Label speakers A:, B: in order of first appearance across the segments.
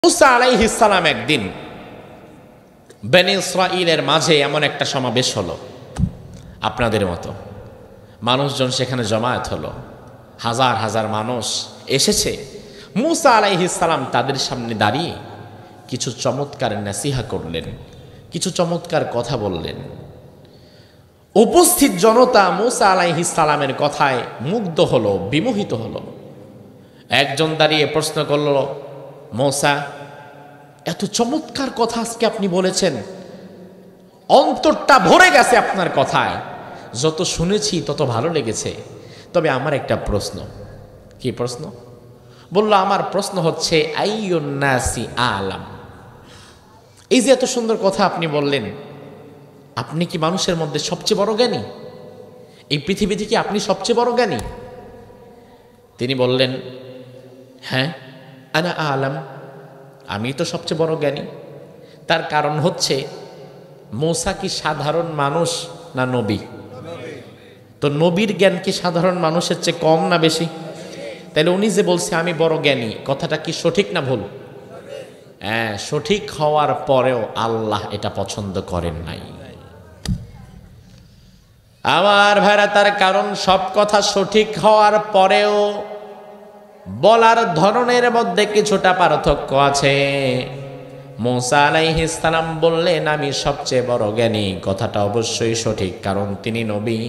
A: মুসা আলাইহিস সালাম একদিন বনী ইসরাঈলের মাঝে এমন একটা সমাবেশ হলো, আপনাদের মতো মানুষজন সেখানে জমায়েত হলো, হাজার হাজার মানুষ এসেছে। মুসা আলাইহিস সালাম তাদের সামনে দাঁড়িয়ে কিছু চমৎকার নাসিহা করলেন, কিছু চমৎকার কথা বললেন। উপস্থিত জনতা মুসা আলাইহিস সালামের কথায় মুগ্ধ হলো, বিমোহিত হলো। একজন দাঁড়িয়ে প্রশ্ন করল, মুসা, এত চমৎকার কথা আজকে আপনি বলেছেন, অন্তরটা ভরে গেছে আপনার কথায়, যত শুনেছি তত ভালো লেগেছে। তবে আমার একটা প্রশ্ন। কি প্রশ্ন? বলল, আমার প্রশ্ন হচ্ছে আইয়ুন নাসি আলাম। এই যে এত সুন্দর কথা আপনি বললেন, আপনি কি মানুষের মধ্যে সবচেয়ে বড় জ্ঞানী? এই পৃথিবী থেকে আপনি সবচেয়ে বড় জ্ঞানী? তিনি বললেন, হ্যাঁ, আনা আলাম, আমি তো সবচেয়ে বড় জ্ঞানী। তার কারণ হচ্ছে, মুসা কি সাধারণ মানুষ না নবী? তো নবীর জ্ঞান কি সাধারণ মানুষের চেয়ে কম না বেশি? তাহলে উনি যে বলছে আমি বড় জ্ঞানী, কথাটা কি সঠিক না ভুল? হ্যাঁ, সঠিক হওয়ার পরেও আল্লাহ এটা পছন্দ করেন নাই। আমার ভাইরা, তার কারণ সব কথা সঠিক হওয়ার পরেও বলার ধরনের মধ্যে কিছুটা পার্থক্য আছে। মুসা আলাইহিস সালাম বললেন আমি সবচেয়ে বড় জ্ঞানী, কথাটা অবশ্যই সঠিক, কারণ তিনি নবী।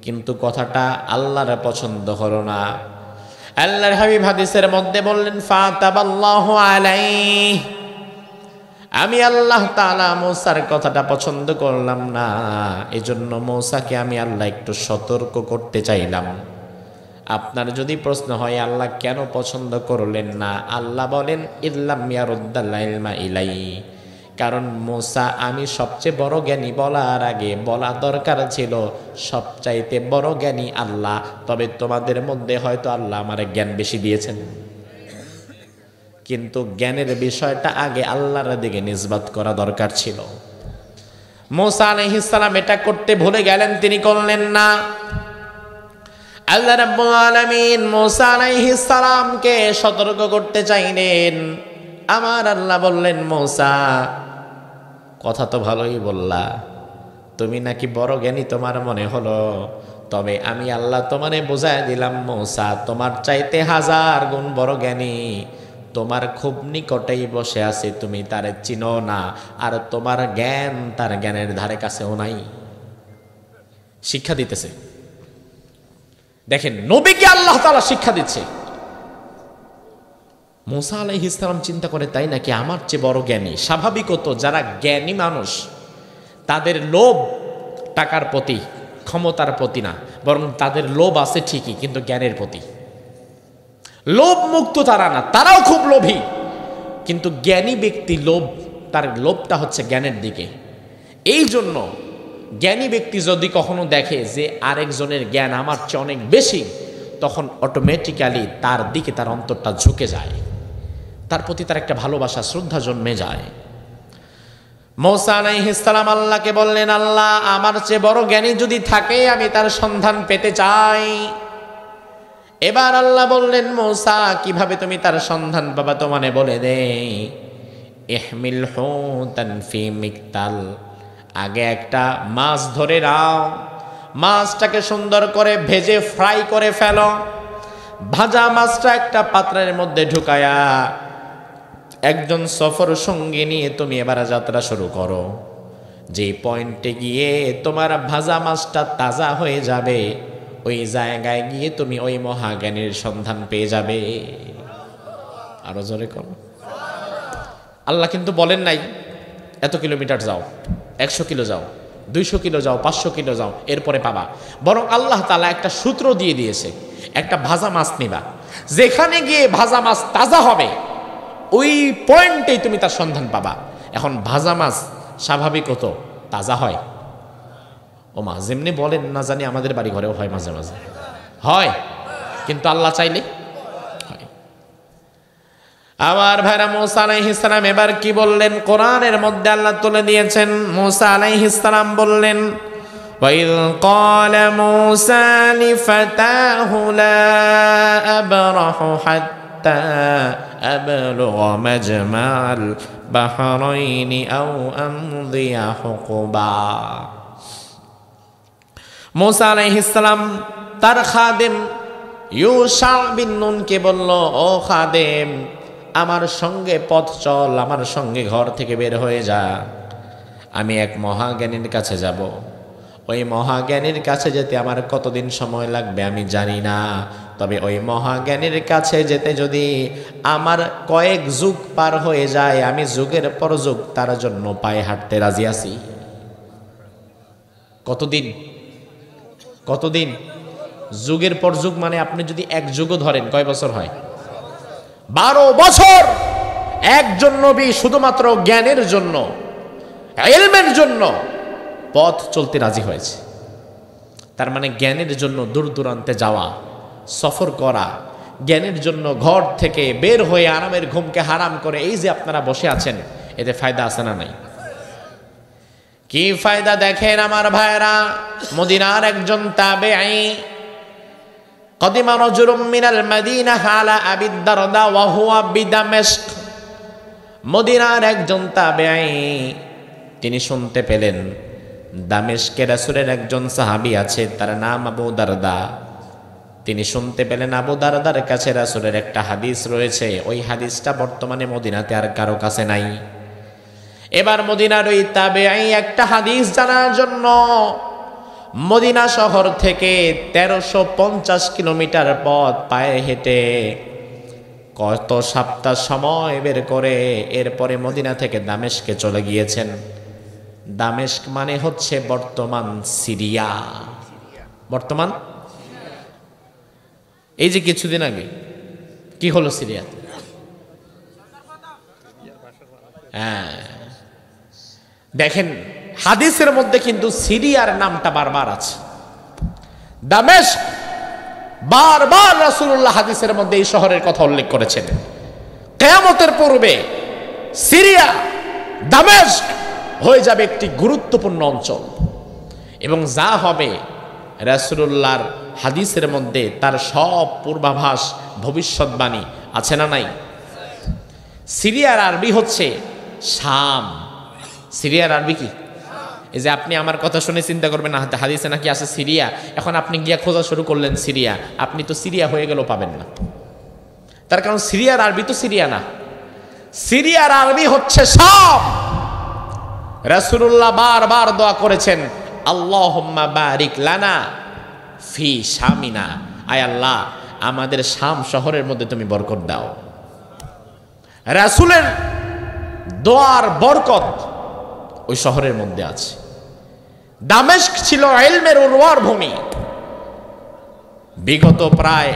A: কিন্তু কথাটা আল্লাহর পছন্দ হলো না। আল্লাহর হাবিব হাদিসের মধ্যে বললেন, ফাতাবাল্লাহু আলাইহি, আমি আল্লাহ তাআলা মুসার কথাটা পছন্দ করলাম না। এজন্য মুসাকে আমি আল্লাহ একটু সতর্ক করতে চাইলাম। আপনার যদি প্রশ্ন হয় আল্লাহ কেন পছন্দ করলেন না, আল্লাহ বলেন ইল্লাম ইয়ারুদ্দাল ইলমা ইলাই, কারণ মুসা আমি সবচেয়ে বড় জ্ঞানী বলার আগে বলা দরকার ছিল সবচাইতে বড় জ্ঞানী আল্লাহ। তবে তোমাদের মধ্যে হয়তো আল্লাহ আমার জ্ঞান বেশি দিয়েছেন, কিন্তু জ্ঞানের বিষয়টা আগে আল্লাহর দিকে নিসবত করা দরকার ছিল। মুসা আলাইহিস সালাম এটা করতে ভুলে গেলেন, তিনি করলেন না। আল্লাহ রাব্বুল আলামিন মুসা আলাইহিস সালামকে সতর্ক করতে চাইলেন। আমার আল্লাহ বললেন, মুসা, কথা তো ভালোই বললা, তুমি নাকি বড় জ্ঞানী তোমার মনে হলো, তবে আমি আল্লাহ তোমারে বোঝায় দিলাম মুসা তোমার চাইতে হাজার গুণ বড় জ্ঞানী। তোমার খুব নিকটেই বসে আছে, তুমি তারে চিনো না, আর তোমার জ্ঞান তার জ্ঞানের ধারে কাছেও নাই। শিক্ষা দিতেছে। দেখেন, নবীকে আল্লাহ তাআলা শিক্ষা দিচ্ছে। মুসা আলাইহিস সালাম চিন্তা করে, তাই নাকি আমার চেয়ে বড় জ্ঞানী? স্বাভাবিকত যারা জ্ঞানী মানুষ তাদের লোভ টাকার প্রতি, ক্ষমতার প্রতি না, বরং তাদের লোভ আছে ঠিকই, কিন্তু জ্ঞানের প্রতি। লোভ মুক্ত তারা না, তারাও খুব লোভী, কিন্তু জ্ঞানী ব্যক্তি লোভ, তার লোভটা হচ্ছে জ্ঞানের দিকে। এই জন্য জ্ঞানী ব্যক্তি যদি কখনো দেখে যে আরেকজনের জ্ঞান আমার চেয়ে অনেক বেশি, তখন অটোমেটিক্যালি তার দিকে তার অন্তরটা ঝুঁকে যায়, তার প্রতি তার একটা ভালোবাসা, শ্রদ্ধা জন্মে যায়। মুসা আলাইহিস সালাম আল্লাহকে বললেন, আল্লাহ আমার চেয়ে বড় জ্ঞানী যদি থাকে আমি তার সন্ধান পেতে চাই। এবার আল্লাহ বললেন, মুসা কিভাবে তুমি তার সন্ধান পাবা তোমারে বলে দেই। ইহমিল হুতান ফি মিকতাল, আগে একটা মাছ ধরে নাও, মাছটাকে সুন্দর করে ভেজে ফ্রাই করে ফেলো, ভাজা মাছটা একটা পাত্রের মধ্যে ঢুকায়া একজন সফর সঙ্গী নিয়ে তুমি এবার যাত্রা শুরু করো। যে পয়েন্টে গিয়ে তোমার ভাজা মাছটা তাজা হয়ে যাবে, ওই জায়গায় গিয়ে তুমি ওই মহাজ্ঞানীর সন্ধান পেয়ে যাবে। আরো জোরে করো। আল্লাহ কিন্তু বলেন নাই এত কিলোমিটার যাও, 100 কিলো যাও, 200 কিলো যাও, 500 কিলো যাও, এরপরে পাবা। বরং আল্লাহ তাআলা একটা সূত্র দিয়ে দিয়েছে, একটা ভাজা মাছ নিবা, যেখানে গিয়ে ভাজা মাছ তাজা হবে ওই পয়েন্টেই তুমি তার সন্ধান পাবা। এখন ভাজা মাছ স্বাভাবিকত তাজা হয়? ও মা, যেমনি বলেন না জানি আমাদের বাড়ি ঘরেও হয়, মাঝে মাঝে হয়, কিন্তু আল্লাহ চাইলে হয়। আমার ভাইরা, মুসা আলাইহিস সালাম এবার কি বললেন? কোরআনের মধ্যে আল্লাহ তুলে দিয়েছেন। মুসা আলাইহিস সালাম বললেন, ওয়াইয ক্বালা মুসা লিফাতাহু লা আবরাহু হাত্তা হাত্তা আবলুগা মাজমাল বাহরাইনি আও আমদিয়া হুকুবা। মূসা আলাইহিস সালাম তার খাদেম ইউশা বিন নুনকে বলল, ও খাদেম, আমার সঙ্গে পথ চল, আমার সঙ্গে ঘর থেকে বের হয়ে যা, আমি এক মহাজ্ঞানীর কাছে যাব। ওই মহাজ্ঞানীর কাছে যেতে আমার কতদিন সময় লাগবে আমি জানি না, তবে ওই মহাজ্ঞানীর কাছে যেতে যদি আমার কয়েক যুগ পার হয়ে যায়, আমি যুগের পর যুগ তার জন্য পায়ে হাঁটতে রাজি আছি। কতদিন? কতদিন? যুগের পর যুগ মানে আপনি যদি এক যুগও ধরেন কয় বছর হয়? 12 বছর একজন নবী শুধুমাত্র জ্ঞানের জন্য, ইলমের জন্য পথ চলতে রাজি হয়েছে। তার মানে জ্ঞানের জন্য দূর দূরান্তে যাওয়া, সফর করা, জ্ঞানের জন্য ঘর থেকে বের হয়ে আরামের ঘুমকে হারাম করে এই যে আপনারা বসে আছেন, এতে ফায়দা আছে না নাই? কি ফায়দা দেখেন আমার ভাইরা। মদিনার একজন তাবেঈ, قدم رجل من المدينة على أبي الدرداء وهو بدمشق। মদিনার একজন তাবেঈ তিনি শুনতে পেলেন দামেস্কে রাসূলের একজন সাহাবী আছে, তার নাম আবু দারদা। তিনি শুনতে পেলেন আবু দারদার কাছে রাসূলের একটা হাদিস রয়েছে, ওই হাদিসটা বর্তমানে মদিনাতে আর কারো কাছে নাই। এবার মদিনার ওই তাবেঈ একটা হাদিস জানার জন্য মদিনা শহর থেকে 1350 কিলোমিটার পথ পায়ে হেঁটে কত সপ্তাহ সময় বের করে এরপরে মদিনা থেকে দামেস্কে চলে গিয়েছেন। দামেস্ক মানে হচ্ছে বর্তমান সিরিয়া। বর্তমান এই যে কিছুদিন আগে কি হলো সিরিয়াতে? হ্যাঁ, দেখেন হাদিসের মধ্যে কিন্তু সিরিয়ার নামটা বারবার আছে। দামেস্ক বারবার রাসূলুল্লাহ হাদিসের মধ্যে এই শহরের কথা উল্লেখ করেছেন। কিয়ামতের পূর্বে সিরিয়া, দামেস্ক হয়ে যাবে একটি গুরুত্বপূর্ণ অঞ্চল, এবং যা হবে রাসূলুল্লাহর হাদিসের মধ্যে তার সব পূর্বাভাস, ভবিষ্যৎবাণী আছে না নাই? সিরিয়ার আরবি হচ্ছে শাম। সিরিয়ার আরবি কি? এই যে আপনি আমার কথা শুনে চিন্তা করবেন না হাদিসে নাকি আছে সিরিয়া, এখন আপনি গিয়া খোঁজা শুরু করলেন সিরিয়া, আপনি তো সিরিয়া হয়ে গেলেও পাবেন না। তার কারণ সিরিয়ার আরবি তো সিরিয়া না, সিরিয়ার আরবি হচ্ছে শাম। রাসূলুল্লাহ বারবার দোয়া করেছেন, আল্লাহুম্মা বারিক লানা ফি শামিনা, আয় আল্লাহ আমাদের শাম শহরের মধ্যে তুমি বরকত দাও। রাসূলের দোয়ার বরকত ওই শহরের মধ্যে আছে। দামেস্ক ছিল ইলমের উর্বর ভূমি। বিগত প্রায়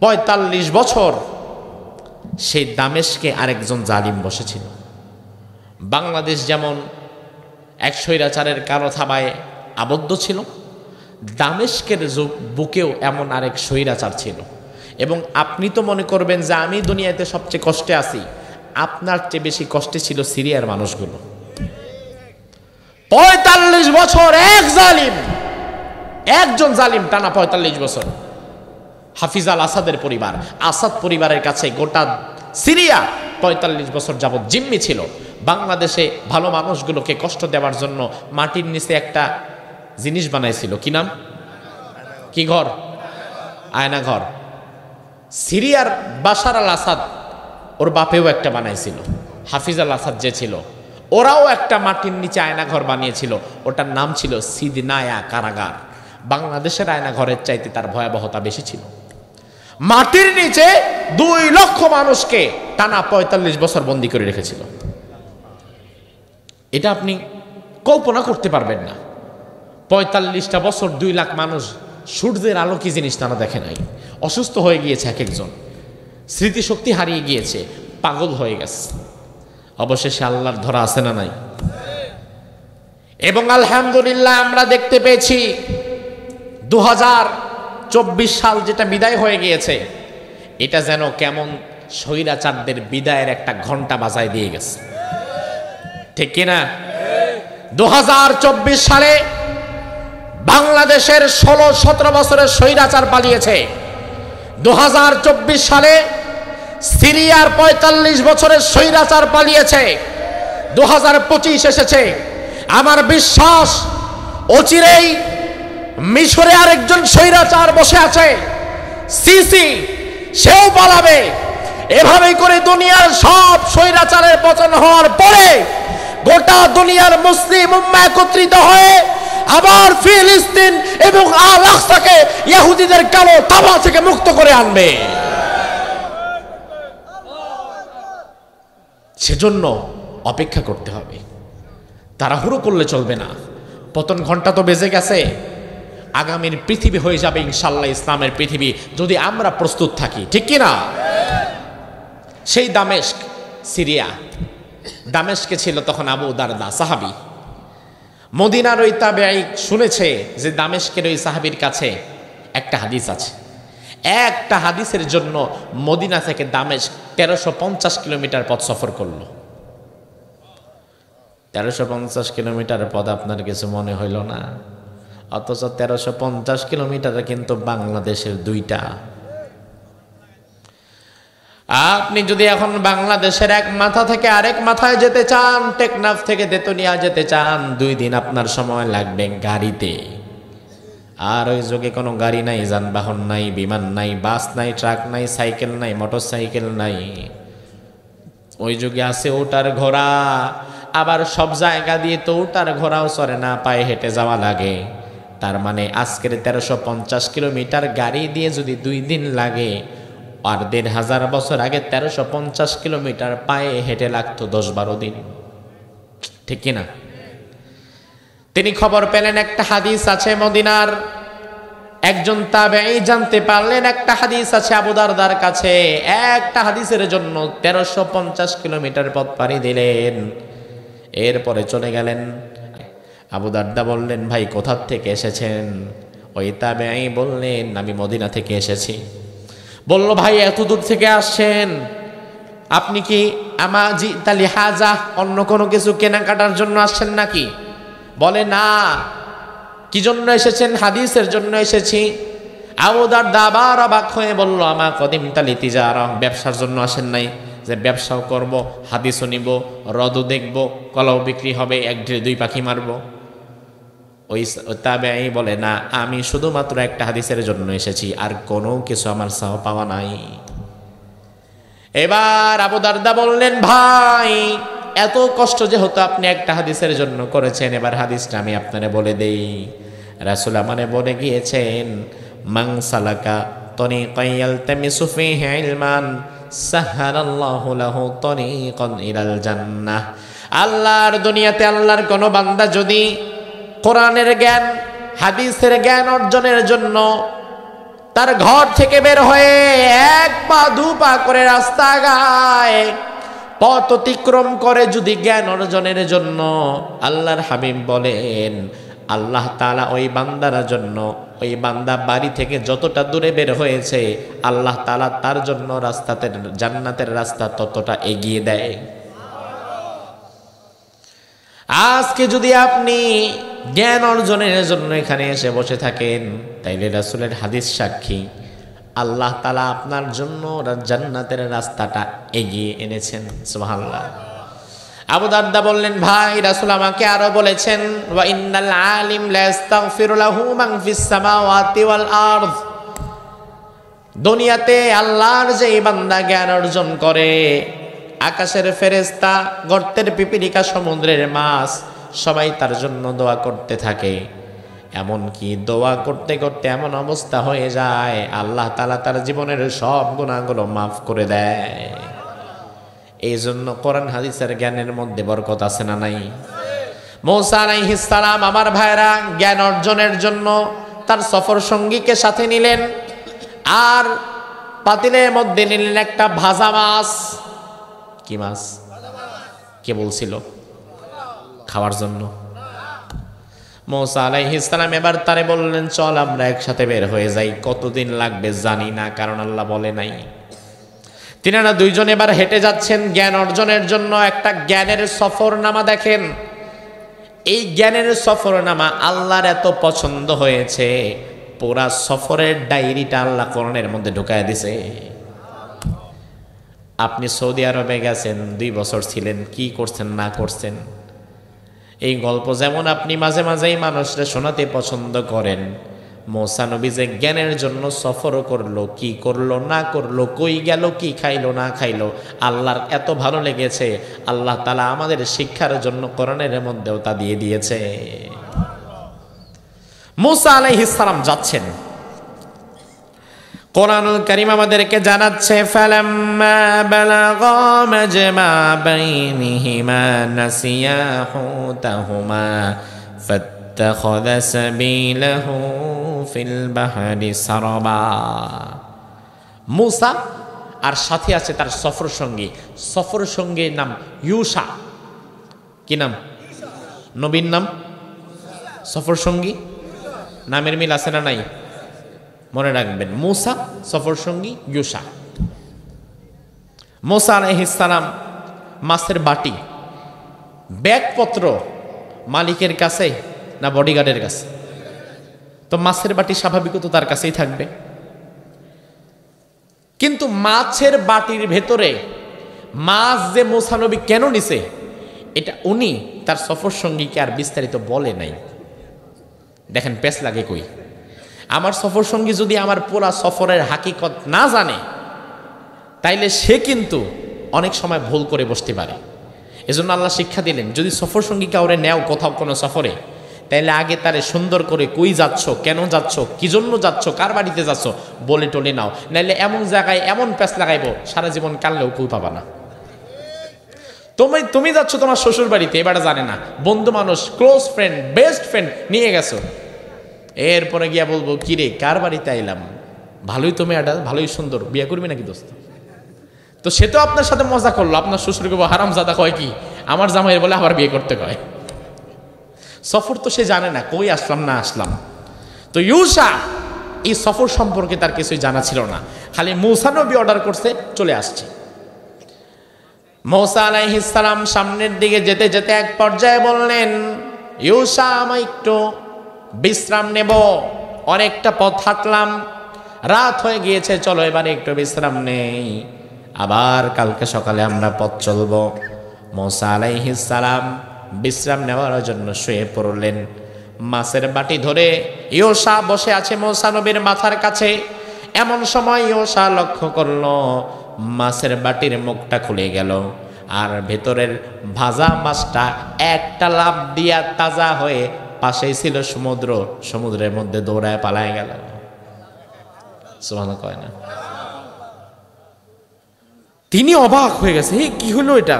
A: 45 বছর সেই দামেস্কে আরেকজন জালিম বসেছিল। বাংলাদেশ যেমন এক স্বৈরাচারের কালো থাবায় আবদ্ধ ছিল, দামেস্কের বুকেও এমন আরেক স্বৈরাচার ছিল। এবং আপনি তো মনে করবেন যে আমি দুনিয়াতে সবচেয়ে কষ্টে আছি, আপনার চেয়ে বেশি কষ্টে ছিল সিরিয়ার মানুষগুলো। 45 বছর এক জালিম, একজন জালিম টানা 45 বছর। হাফিজ আল আসাদের পরিবার, আসাদ পরিবারের কাছে গোটা সিরিয়া 45 বছর যাবৎ জিম্মি ছিল। বাংলাদেশে ভালো মানুষগুলোকে কষ্ট দেওয়ার জন্য মাটির নিচে একটা জিনিস বানাইছিল, কি নাম? কি ঘর? আয়না ঘর। সিরিয়ার বাশার আল আসাদ ওর বাপেও একটা বানাইছিল, হাফিজ আল আসাদ যে ছিল, ওরাও একটা মাটির নিচে আয়না ঘর বানিয়েছিল, ওটার নাম ছিল সিদনায়া কারাগার। বাংলাদেশের আয়না ঘরের চাইতে তার ভয়াবহতা বেশি ছিল। মাটির নিচে 2 লক্ষ মানুষকে টানা 45 বছর বন্দী করে রেখেছিল। এটা আপনি কল্পনা করতে পারবেন না। 45টা বছর 2 লাখ মানুষ, সূর্যের আলো কি জিনিস তারা দেখে নাই, অসুস্থ হয়ে গিয়েছে, এক একজন স্মৃতিশক্তি হারিয়ে গিয়েছে, পাগল হয়ে গেছে। অবশেষে আল্লাহর ধরা আছে না নাই? এবং আলহামদুলিল্লাহ আমরা দেখতে পেয়েছি 2024 সাল যেটা বিদায় হয়ে গিয়েছে, এটা যেন কেমন স্বৈরাচারদের বিদায়ের একটা ঘন্টা বাজায় দিয়ে গেছে, ঠিক কিনা? 2024 সালে বাংলাদেশের 16-17 বছরের স্বৈরাচার পালিয়েছে। 2024 সালে সিরিয়ার 45 বছরের স্বৈরাচার পালিয়েছে, 2025 এসেছে। আমার বিশ্বাস অচিরেই মিশরে আরেকজন স্বৈরাচার বসে আছে, সিসি, সেও পালাবে। এভাবেই করে দুনিয়ার সব স্বৈরাচারের পতন হওয়ার পরে গোটা দুনিয়ার মুসলিম উম্মাহ একত্রিত হয়ে আবার ফিলিস্তিন এবং আল আকসাকে ইহুদিদের কালো তাবা থেকে মুক্ত করে আনবে। সেজন্য অপেক্ষা করতে হবে, তাড়াহুড়ো করলে চলবে না। পতন ঘন্টা তো বেজে গেছে, আগামীর পৃথিবী হয়ে যাবে ইনশাআল্লাহ ইসলামের পৃথিবী, যদি আমরা প্রস্তুত থাকি, ঠিক কি না? সেই দামেস্ক, সিরিয়া, দামেস্কে ছিল তখন আবু দারদা সাহাবী। মদিনার ওই তাবেঈ শুনেছে যে দামেস্কের ওই সাহাবীর কাছে একটা হাদিস আছে। একটা হাদিসের জন্য মদিনা থেকে দামেস্ক 1350 কিলোমিটার পথ সফর করলো। 1350 কিলোমিটার পথ আপনার কিছু মনে হইল না? অথচ 1350 কিলোমিটার কিন্তু বাংলাদেশের 2টা। আপনি যদি এখন বাংলাদেশের এক মাথা থেকে আরেক মাথায় যেতে চান, টেকনাফ থেকে তেতুলিয়া যেতে চান, 2 দিন আপনার সময় লাগবে গাড়িতে। আর ওই যুগে কোনো গাড়ি নাই, যানবাহন নাই, বিমান নাই, বাস নাই, ট্রাক নাই, সাইকেল নাই, মোটর সাইকেল নাই। ওই যুগে আছে ওটার ঘোড়া। আবার সব জায়গা দিয়ে তো ওটার ঘোড়াও চড়ে না, পায়ে হেঁটে যাওয়া লাগে। তার মানে আজকের 1350 কিলোমিটার গাড়ি দিয়ে যদি 2 দিন লাগে, আর 1500 বছর আগে 1350 কিলোমিটার পায়ে হেঁটে লাগতো 10-12 দিন, ঠিক কিনা? তিনি খবর পেলেন একটা হাদিস আছে মদিনার, একজন তাবেঈ জানতে পারলেন একটা হাদিস আছে আবু দারদার কাছে। একটা হাদিসের জন্য 1350 কিলোমিটার পথ পাড়ি দিলেন। এরপরে চলে গেলেন। আবু দারদা বললেন, ভাই কোথা থেকে এসেছেন? ওই তাবেঈ বললেন, আমি মদিনা থেকে এসেছি। বলল, ভাই এত দূর থেকে আসছেন, আপনি কি আমাজি তালি হাজা অন্য কোনো কিছু কেনাকাটার জন্য আসছেন নাকি? বলে, না। কি জন্য এসেছেন? হাদিসের জন্য এসেছি। আবু দারদা আবার অবাক হয়ে বলল, আমা কদিম তালি তিজারা, ব্যবসার জন্য আসেন নাই যে ব্যবসাও করব, হাদিসও নিব, হ্রদও দেখব, কলাও বিক্রি হবে, 1-2 পাখি মারব? ওই তাবেঈ বলে, না, আমি শুধুমাত্র একটা হাদিসের জন্য এসেছি, আর কোনো কিছু আমার চাও পাওয়া নাই। এবার আবু দারদা বললেন, ভাই এত কষ্ট যেহেতু আপনি একটা হাদিসের জন্য করেছেন, এবার হাদিসটা আমি আপনারে বলে দেই। রাসূল আমারে বলে গিয়েছেন, মান সালাকা তরিকান ইয়ালতামিসু ফীহি ইলমান সাহহালাল্লাহু লাহু তরিকান ইলাল জান্নাহ। আল্লাহর দুনিয়াতে আল্লাহর কোন বান্দা যদি কোরআনের জ্ঞান, হাদিসের জ্ঞান অর্জনের জন্য তার ঘর থেকে বের হয়ে 1 পা 2 পা করে রাস্তা গায়, পথ অতিক্রম করে যদি জ্ঞান অর্জনের জন্য, আল্লাহর হাবিব বলেন আল্লাহ তাআলা ওই বান্দার জন্য, ওই বান্দা বাড়ি থেকে যতটা দূরে বের হয়েছে, আল্লাহ তাআলা তার জন্য রাস্তাতে জান্নাতের রাস্তা ততটা এগিয়ে দেয়। আজকে যদি আপনি জ্ঞান অর্জনের জন্য এখানে এসে বসে থাকেন, তাইলে রাসূলের হাদিস সাক্ষী আল্লাহ তাআলা আপনার জন্য জান্নাতের রাস্তাটা এগিয়ে এনেছেন। সুবহানাল্লাহ। আবু দারদা বললেন, ভাই রাসূল আমাকে আরো বলেছেন, ওয়া ইন্নাল আলিম লা ইস্তাগফিরু লাহু মান ফিস সামাওয়াতি ওয়াল আরদ। দুনিয়াতে আল্লাহর যে বান্দা জ্ঞান অর্জন করে, আকাশের ফেরেশতা, গর্তের পিপীলিকা, সমুদ্রের মাছ, সবাই তার জন্য দোয়া করতে থাকে। এমনকি দোয়া করতে করতে এমন অবস্থা হয়ে যায়, আল্লাহ তাআলা তার জীবনের সব গুনাহগুলো মাফ করে দেয়। এই জন্য কোরআন হাদিসের জ্ঞানের মধ্যে বরকত আছে না নাই? মূসা আলাইহিস সালাম আমার ভাইরা জ্ঞান অর্জনের জন্য তার সফর সঙ্গীকে সাথে নিলেন, আর পাতিলের মধ্যে নিলেন একটা ভাজা মাছ। কি মাছ? কে বলছিল? খাওয়ার জন্য। মূসা আলাইহিস সালাম এবার তারে বললেন, চল আমরা একসাথে বের হয়ে যাই। কতদিন লাগবে জানি না, কারণ আল্লাহ বলে নাই। তিনারা 2 জন এবার হেঁটে যাচ্ছেন জ্ঞান অর্জনের জন্য। একটা জ্ঞানের সফরনামা দেখেন। এই জ্ঞানের সফরনামা আল্লাহর এত পছন্দ হয়েছে, পুরা সফরের ডায়েরিটা আল্লাহ কোরআনের মধ্যে ঢুকায় দিছে। আপনি সৌদি আরবে গেছেন, 2 বছর ছিলেন, কি করছেন না করছেন, এই গল্প যেমন আপনি মাঝে মাঝেই মানুষরা শোনাতে পছন্দ করেন, মুসা নবী যে জ্ঞানের জন্য সফরও করলো, কি করলো না করলো, কই গেল, কি খাইলো না খাইলো, আল্লাহর এত ভালো লেগেছে, আল্লাহ তাআলা আমাদের শিক্ষার জন্য কোরআনের মধ্যেও তা দিয়ে দিয়েছে। মুসা আলাইহিস সালাম যাচ্ছেন, কোরআনুল কারীম আমাদেরকে জানাচ্ছে ফালাম্মা বালাগা মাজমা বাইনিহিমা নাসিয়া হুতাহুমা ফাত্তাখাযা সাবিলাহু ফিল বাহরি সারাবা। মুসা আর সাথে আছে তার সফর সঙ্গীর নাম ইউশা। কি নাম? নবীর নাম সফর সঙ্গী, নামের মিল আছে না নাই? মনে রাখবেন, মুসা সফর সঙ্গী ইউশা। মুসা আলাইহিস সালাম মাছের বাটি, ব্যাগপত্র মালিকের কাছে না বডিগার্ডের কাছে? তো মাছের বাটি স্বাভাবিকত তার কাছেই থাকবে, কিন্তু মাছের বাটির ভেতরে মাছ যে মুসা নবী কেন নিছে এটা উনি তার সফর সঙ্গীকে আর বিস্তারিত বলে নাই। দেখেন পেছ লাগে কই। আমার সফর সঙ্গী যদি আমার পুরা সফরের হাকিকত না জানে তাইলে সে কিন্তু অনেক সময় ভুল করে বসতে পারে। এজন্য আল্লাহ শিক্ষা দিলেন, যদি সফর সঙ্গী কাউরে নেও কোথাও কোনো সফরে, তাইলে আগে তারে সুন্দর করে কই যাচ্ছ, কেন যাচ্ছ, কি জন্য যাচ্ছ, কার বাড়িতে যাচ্ছ বলে টলে নাও, নাইলে এমন জায়গায় এমন প্যাঁচ লাগাইবো সারা জীবন কানলেও কই পাবা না। তুমি যাচ্ছ তোমার শ্বশুর বাড়িতে, এবারে জানে না, বন্ধু মানুষ, ক্লোজ ফ্রেন্ড, বেস্ট ফ্রেন্ড নিয়ে গেছো, এরপরে গিয়া বলবো কি রে কার বাড়িতে আইলাম, ভালোই তুমি এটা ভালোই সুন্দর, বিয়ে করবি নাকি দোস্ত? তো সে তো আপনার সাথে মজা করলো, আপনার শ্বশুরকে হারামজাদা কয় কি আমার জামাইয়ের বলে আবার বিয়ে করতে কয়। সফর তো সে জানে না, কই আসলাম না আসলাম। তো ইউশা এই সফর সম্পর্কে তার কিছুই জানা ছিল না, খালি মুসা নবী অর্ডার করছে চলে আসছে। মুসা আলাইহিস সালাম সামনের দিকে যেতে যেতে এক পর্যায়ে বললেন, ইউশা আমি একটু বিশ্রাম নেব, অনেকটা পথ হাঁটলাম, রাত হয়ে গিয়েছে, চলো এবারে একটু বিশ্রাম নেই, আবার কালকে সকালে আমরা পথ চলব। মুসা আলাইহিস সালাম বিশ্রাম নেওয়ার জন্য শুয়ে পড়লেন। মাছের বাটি ধরে ইউশা বসে আছে মুসা নবীর মাথার কাছে। এমন সময় ইউশা লক্ষ্য করল মাছের বাটির মুখটা খুলে গেল, আর ভেতরের ভাজা মাছটা একটা লাফ দিয়া তাজা হয়ে পাশেই ছিল সমুদ্র, সমুদ্রের মধ্যে দৌড়ায় পালায় গেল। সুবহানাল্লাহ কয় না? তিনি অবাক হয়ে গেছে, কি হলো এটা?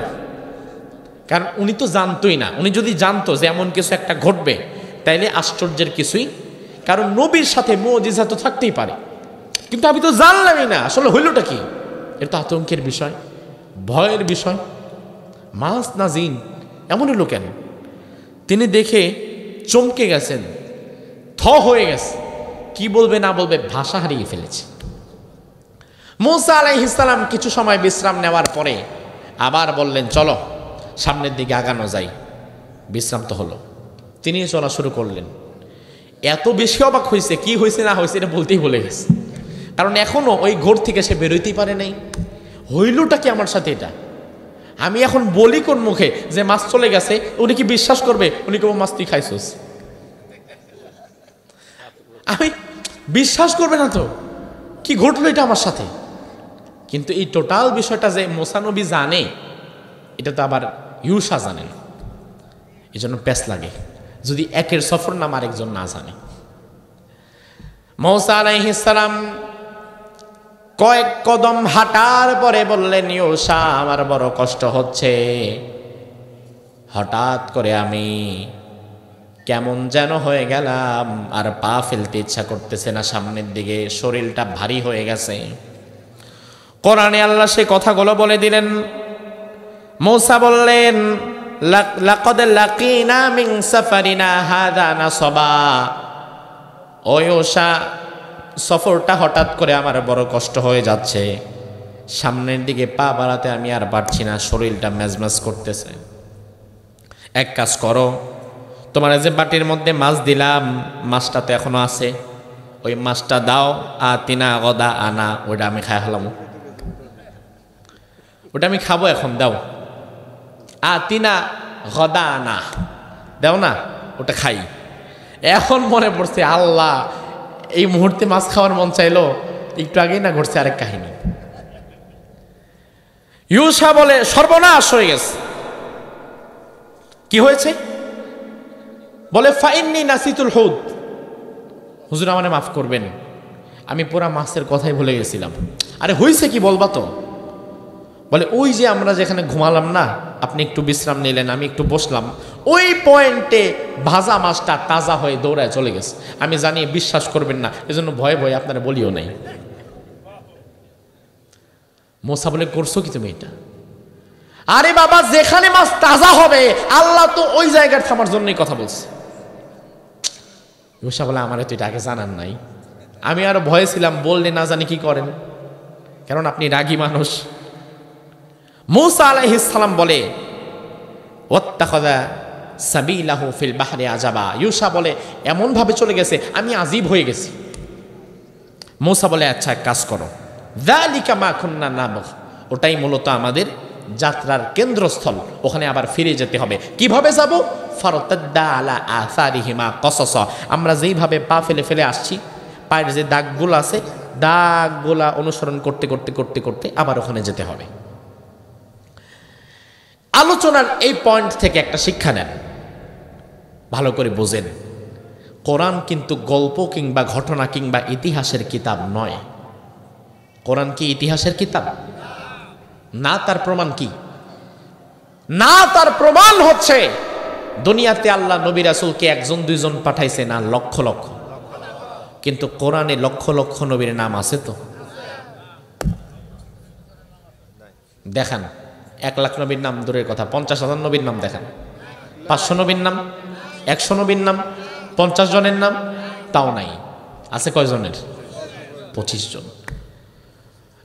A: কারণ উনি তো জানতোই না। উনি যদি জানতো যে এমন কিছু একটা ঘটবে তাইলে আশ্চর্যের কিছুই, কারণ নবীর সাথে মুজিজা তো থাকতেই পারে, কিন্তু আমি তো জানলামই না আসলে হইলটা কি। এটা তো আতঙ্কের বিষয়, ভয়ের বিষয়। মাছ না জিন, এমন হলো কেন? তিনি দেখে চমকে গেছেন, থ হয়ে গেছে, কি বলবে না বলবে ভাষা হারিয়ে ফেলেছে। মুসা আলাইহিস সালাম কিছু সময় বিশ্রাম নেওয়ার পরে আবার বললেন, চলো সামনের দিকে আগানো যায়। বিশ্রাম তো হলো, তিনি চলা শুরু করলেন। এত বেশি অবাক হয়েছে, কি হয়েছে না হয়েছে এটা বলতেই ভুলে গেছে, কারণ এখনো ওই ঘোর থেকে সে বেরোইতেই পারে নাই। হইলটা কি আমার সাথে এটা? আমি এখন বলি কোন মুখে যে মাছ চলে গেছে, উনি কি বিশ্বাস করবে? উনি কেবল মাছ তুই খাইছিস, আমি বিশ্বাস করবে না তো, কি ঘটলো এটা আমার সাথে? কিন্তু এই টোটাল বিষয়টা যে মুসা নবী জানে, এটা তো আবার ইউশা জানে না। এই জন্য প্যাস লাগে যদি একের সফর নাম আরেকজন না জানে। মুসা আলাইহিস সালাম কয়েক কদম হাঁটার পরে বললেন, ইউশা আমার বড় কষ্ট হচ্ছে, হঠাৎ করে আমি কেমন যেন হয়ে গেলাম, আর পা ফেলতে ইচ্ছা করতেছে না সামনের দিকে, শরীরটা ভারী হয়ে গেছে। কোরআনে আল্লাহ সেই কথাগুলো বলে দিলেন। মুসা বললেন, লাকাদ লাকিনা মিন সাফারিনা হাযা নাসাবা, ও ইউশা সফরটা হঠাৎ করে আমার বড় কষ্ট হয়ে যাচ্ছে, সামনের দিকে পা বাড়াতে আমি আর পারছি না, শরীরটা ম্যাজম্যাজ করতেছে। এক কাজ করো, তোমার যে বাটির মধ্যে মাছ দিলাম, মাছটা তো এখনো আছে, ওই মাছটা দাও, আতিনা গদা আনা, ওইটা আমি খাই হলাম, ওটা আমি খাবো এখন, দাও। আতিনা গদা আনা, দাও না, ওটা খাই। এখন মনে পড়ছে, আল্লাহ, এই মুহূর্তে মাছ খাওয়ার মন চাইলো, একটু আগেই না ঘটছে আরেক কাহিনী। ইউসা বলে সর্বনাশ হয়ে গেছে। কি হয়েছে? বলে ফাইন্নি নাসিতুল হুদ, হুজুর আমারে মাফ করবেন, আমি পুরা মাছের কথাই ভুলে গেছিলাম। আরে হয়েছে কি বলবা তো? বলে ওই যে আমরা যেখানে ঘুমালাম না, আপনি একটু বিশ্রাম নিলেন, আমি একটু বসলাম, ওই পয়েন্টে ভাজা মাছটা তাজা হয়ে দৌড়ায় চলে গেছে। আমি জানি বিশ্বাস করবেন না, এজন্য ভয়ে ভয়ে আপনারা বলিও নাই। মোসা বলে করছো কি তুমি এটা? আরে বাবা, যেখানে মাছ তাজা হবে আল্লাহ তো ওই জায়গার থামার জন্যই কথা বলছে। মোসা বলে আমার তো এটা আগে জানার নাই, আমি আরো ভয়ে ছিলাম, বললে না জানি কি করেন, কারণ আপনি রাগী মানুষ। মুসা আলাইহিস সালাম বলে ওয়াত্তাখাযা সাবিলাহু ফিল বাহরি আজাবা, ইউসা বলে এমন ভাবে চলে গেছে আমি আজীব হয়ে গেছি। মুসা বলে আচ্ছা এক কাজ করো, যালিকা মা কুন্না নাবগ, ওটাই মূলত আমাদের যাত্রার কেন্দ্রস্থল, ওখানে আবার ফিরে যেতে হবে। কিভাবে যাব? ফারতাদ্দা আলা আসারিহিমা কসস, আমরা যেইভাবে পা ফেলে ফেলে আসছি, পায়ের যে দাগগুলো আছে, দাগগুলা অনুসরণ করতে করতে করতে করতে আবার ওখানে যেতে হবে। আলোচনার এই পয়েন্ট থেকে একটা শিক্ষা নেন, ভালো করে বোঝেন। কোরআন কিন্তু গল্প কিংবা ঘটনা কিংবা ইতিহাসের কিতাব নয়। কোরআন কি ইতিহাসের কিতাব? না। তার প্রমাণ কি? না, তার প্রমাণ হচ্ছে দুনিয়াতে আল্লাহ নবী রাসূলকে একজন দুইজন পাঠাইছে না, লক্ষ লক্ষ। কিন্তু কোরআনে লক্ষ লক্ষ নবীর নাম আছে তো? দেখান 1 লাখ নবীর নাম দূরের কথা, 50,000 নবীর নাম দেখান, 500 নবীর নাম, 100 নবীর নাম, 50 জনের নাম, তাও নাই। আছে কয়জনের? 25 জন।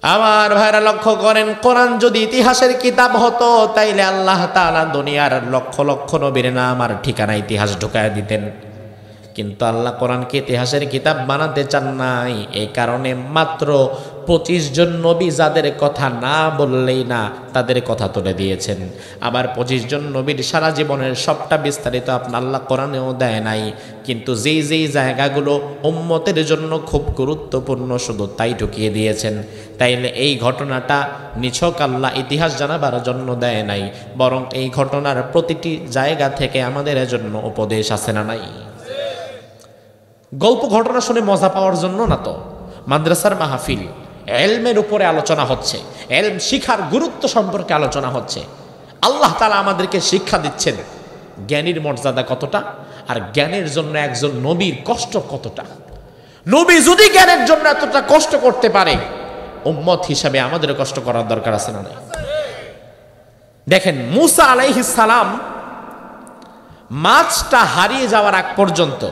A: আমার ভাইরা লক্ষ্য করেন, কোরআন যদি ইতিহাসের কিতাব হতো তাইলে আল্লাহ তাআলা দুনিয়ার লক্ষ লক্ষ নবীর নাম আর ঠিকানা ইতিহাস ঢুকায় দিতেন। কিন্তু আল্লাহ কোরআনকে ইতিহাসের কিতাব বানাতে চান নাই, এই কারণে মাত্র 25 জন নবী যাদের কথা না বললেই না তাদের কথা তুলে দিয়েছেন। আবার 25 জন নবীর সারা জীবনের সবটা বিস্তারিত আপনার আল্লাহ কোরআনেও দেয় নাই, কিন্তু যেই যেই জায়গাগুলো উম্মতের জন্য খুব গুরুত্বপূর্ণ শুধু তাই ঢুকিয়ে দিয়েছেন। তাইলে এই ঘটনাটা নিছক আল্লাহ ইতিহাস জানাবার জন্য দেয় নাই, বরং এই ঘটনার প্রতিটি জায়গা থেকে আমাদের জন্য উপদেশ আছে না নাই? গল্প ঘটনা শুনে মজা পাওয়ার জন্য না তো। মাদ্রাসার মাহফিল, এলমের উপরে আলোচনা হচ্ছে, এলম শিখার গুরুত্ব সম্পর্কে আলোচনা হচ্ছে। আল্লাহ তাআলা আমাদেরকে শিক্ষা দিচ্ছেন জ্ঞানীর মর্যাদা কতটা, আর জ্ঞানের জন্য একজন নবীর কষ্ট কতটা। নবী যদি জ্ঞানের জন্য এতটা কষ্ট করতে পারে, উম্মত হিসাবে আমাদেরও কষ্ট করার দরকার আছে না নাই? দেখেন মুসা আলাইহিস সালাম মাছটা হারিয়ে যাওয়ার আগ পর্যন্ত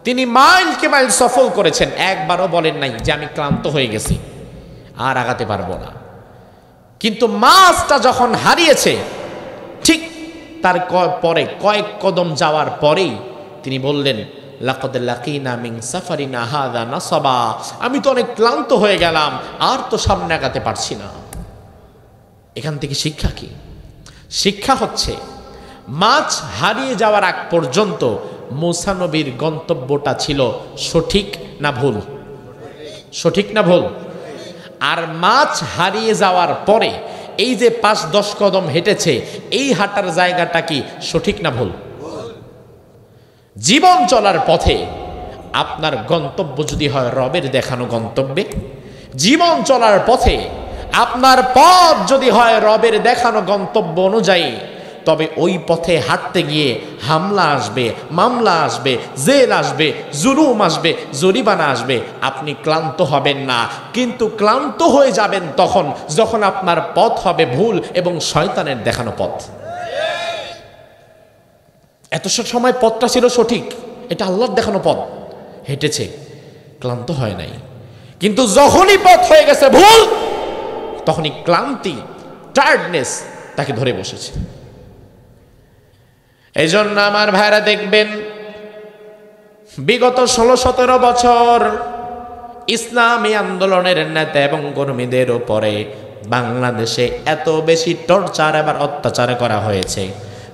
A: তিনি মাইলকে মাইল সফর করেছেন, একবারও বলেন নাই যে আমি ক্লান্ত হয়ে গেছি আর আগাতে পারবো না। কিন্তু মাছটা যখন হারিয়েছে, ঠিক তার পরে কয়েক কদম যাওয়ার পরেই তিনি বললেন লাকাদ লাকিনা মিন সাফারিনা হাযা নাসাবা, আমি তো অনেক ক্লান্ত হয়ে গেলাম, আর তো সামনে আগাতে পারছি না। এখান থেকে শিক্ষা কি? শিক্ষা হচ্ছে মাছ হারিয়ে যাওয়ার আগ পর্যন্ত মুসা নবীর গন্তব্যটা ছিল সঠিক না ভুল? সঠিক না ভুল? আর মাছ হারিয়ে যাওয়ার পরে এই যে 5-10 কদম হেঁটেছে, এই হাঁটার জায়গাটা কি সঠিক না ভুল? জীবন চলার পথে আপনার গন্তব্য যদি হয় রবের দেখানো গন্তব্যে, জীবন চলার পথে আপনার পথ যদি হয় রবের দেখানো গন্তব্য অনুযায়ী, তবে ওই পথে হাঁটতে গিয়ে হামলা আসবে, মামলা আসবে, জেল আসবে, জুলুম আসবে, জরিমানা আসবে, আপনি ক্লান্ত হবেন না। কিন্তু ক্লান্ত হয়ে যাবেন তখন যখন আপনার পথ হবে ভুল এবং শয়তানের দেখানো পথ। এত সময় পথটা ছিল সঠিক, এটা আল্লাহর দেখানো পথ, হেঁটেছে, ক্লান্ত হয় নাই। কিন্তু যখনই পথ হয়ে গেছে ভুল, তখনই ক্লান্তি, টায়ার্ডনেস তাকে ধরে বসেছে। এই জন্য আমার ভাইরা দেখবেন বিগত 16-17 বছর ইসলামী আন্দোলনের নেতা এবং কর্মীদের উপরে বাংলাদেশে এত বেশি টর্চার এবার অত্যাচার করা হয়েছে,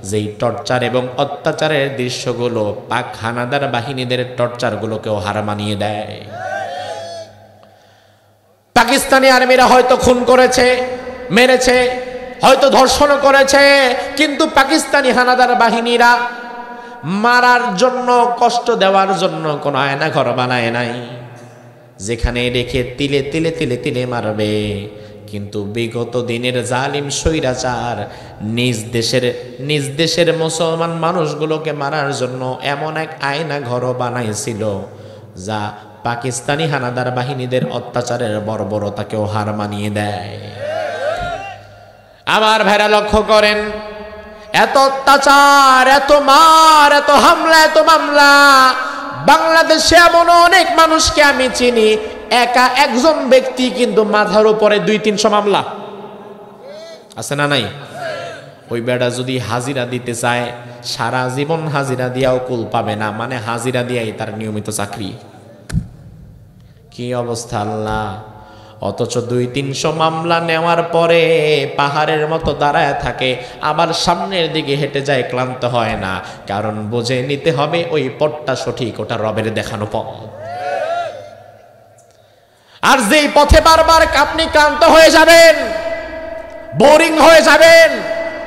A: যেই টর্চার এবং অত্যাচারের দৃশ্যগুলো পাক হানাদার বাহিনীদের টর্চারগুলোকেও হার মানিয়ে দেয়। পাকিস্তানি আর্মিরা হয়তো খুন করেছে, মেরেছে, হয়তো ধর্ষণ করেছে, কিন্তু পাকিস্তানি হানাদার বাহিনীরা মারার জন্য, কষ্ট দেওয়ার জন্য কোনো আয়না ঘর বানায় নাই যেখানে রেখে তিলে তিলে তিলে তিলে মারবে। কিন্তু বিগত দিনের জালিম স্বৈরাচার নিজ দেশের মুসলমান মানুষগুলোকে মারার জন্য এমন এক আয়না ঘর বানাইছিল যা পাকিস্তানি হানাদার বাহিনীদের অত্যাচারের বর্বরতাকেও হার মানিয়ে দেয়। আমার ভাইরা লক্ষ্য করেন, এত অত্যাচার, এত মার, এত হামলা, এত মামলা, বাংলাদেশে এমন অনেক মানুষকে আমি চিনি, একা একজন ব্যক্তি কিন্তু মাথার উপরে 200-300 মামলা আছে না নাই? ওই বেটা যদি হাজিরা দিতে চায় সারা জীবন হাজিরা দিয়াও কুল পাবে না, মানে হাজিরা দিয়াই তার নিয়মিত চাকরি। কি অবস্থা আল্লাহ! অথচ 200-300 মামলা নেওয়ার পরে পাহাড়ের মতো দাঁড়ায় থাকে, আবার সামনের দিকে হেঁটে যায়, ক্লান্ত হয় না, কারণ বুঝে নিতে হবে ওই পথটা সঠিক, ওটা রবের দেখানো পথ। আর যেই পথে বারবার আপনি ক্লান্ত হয়ে যাবেন, বোরিং হয়ে যাবেন,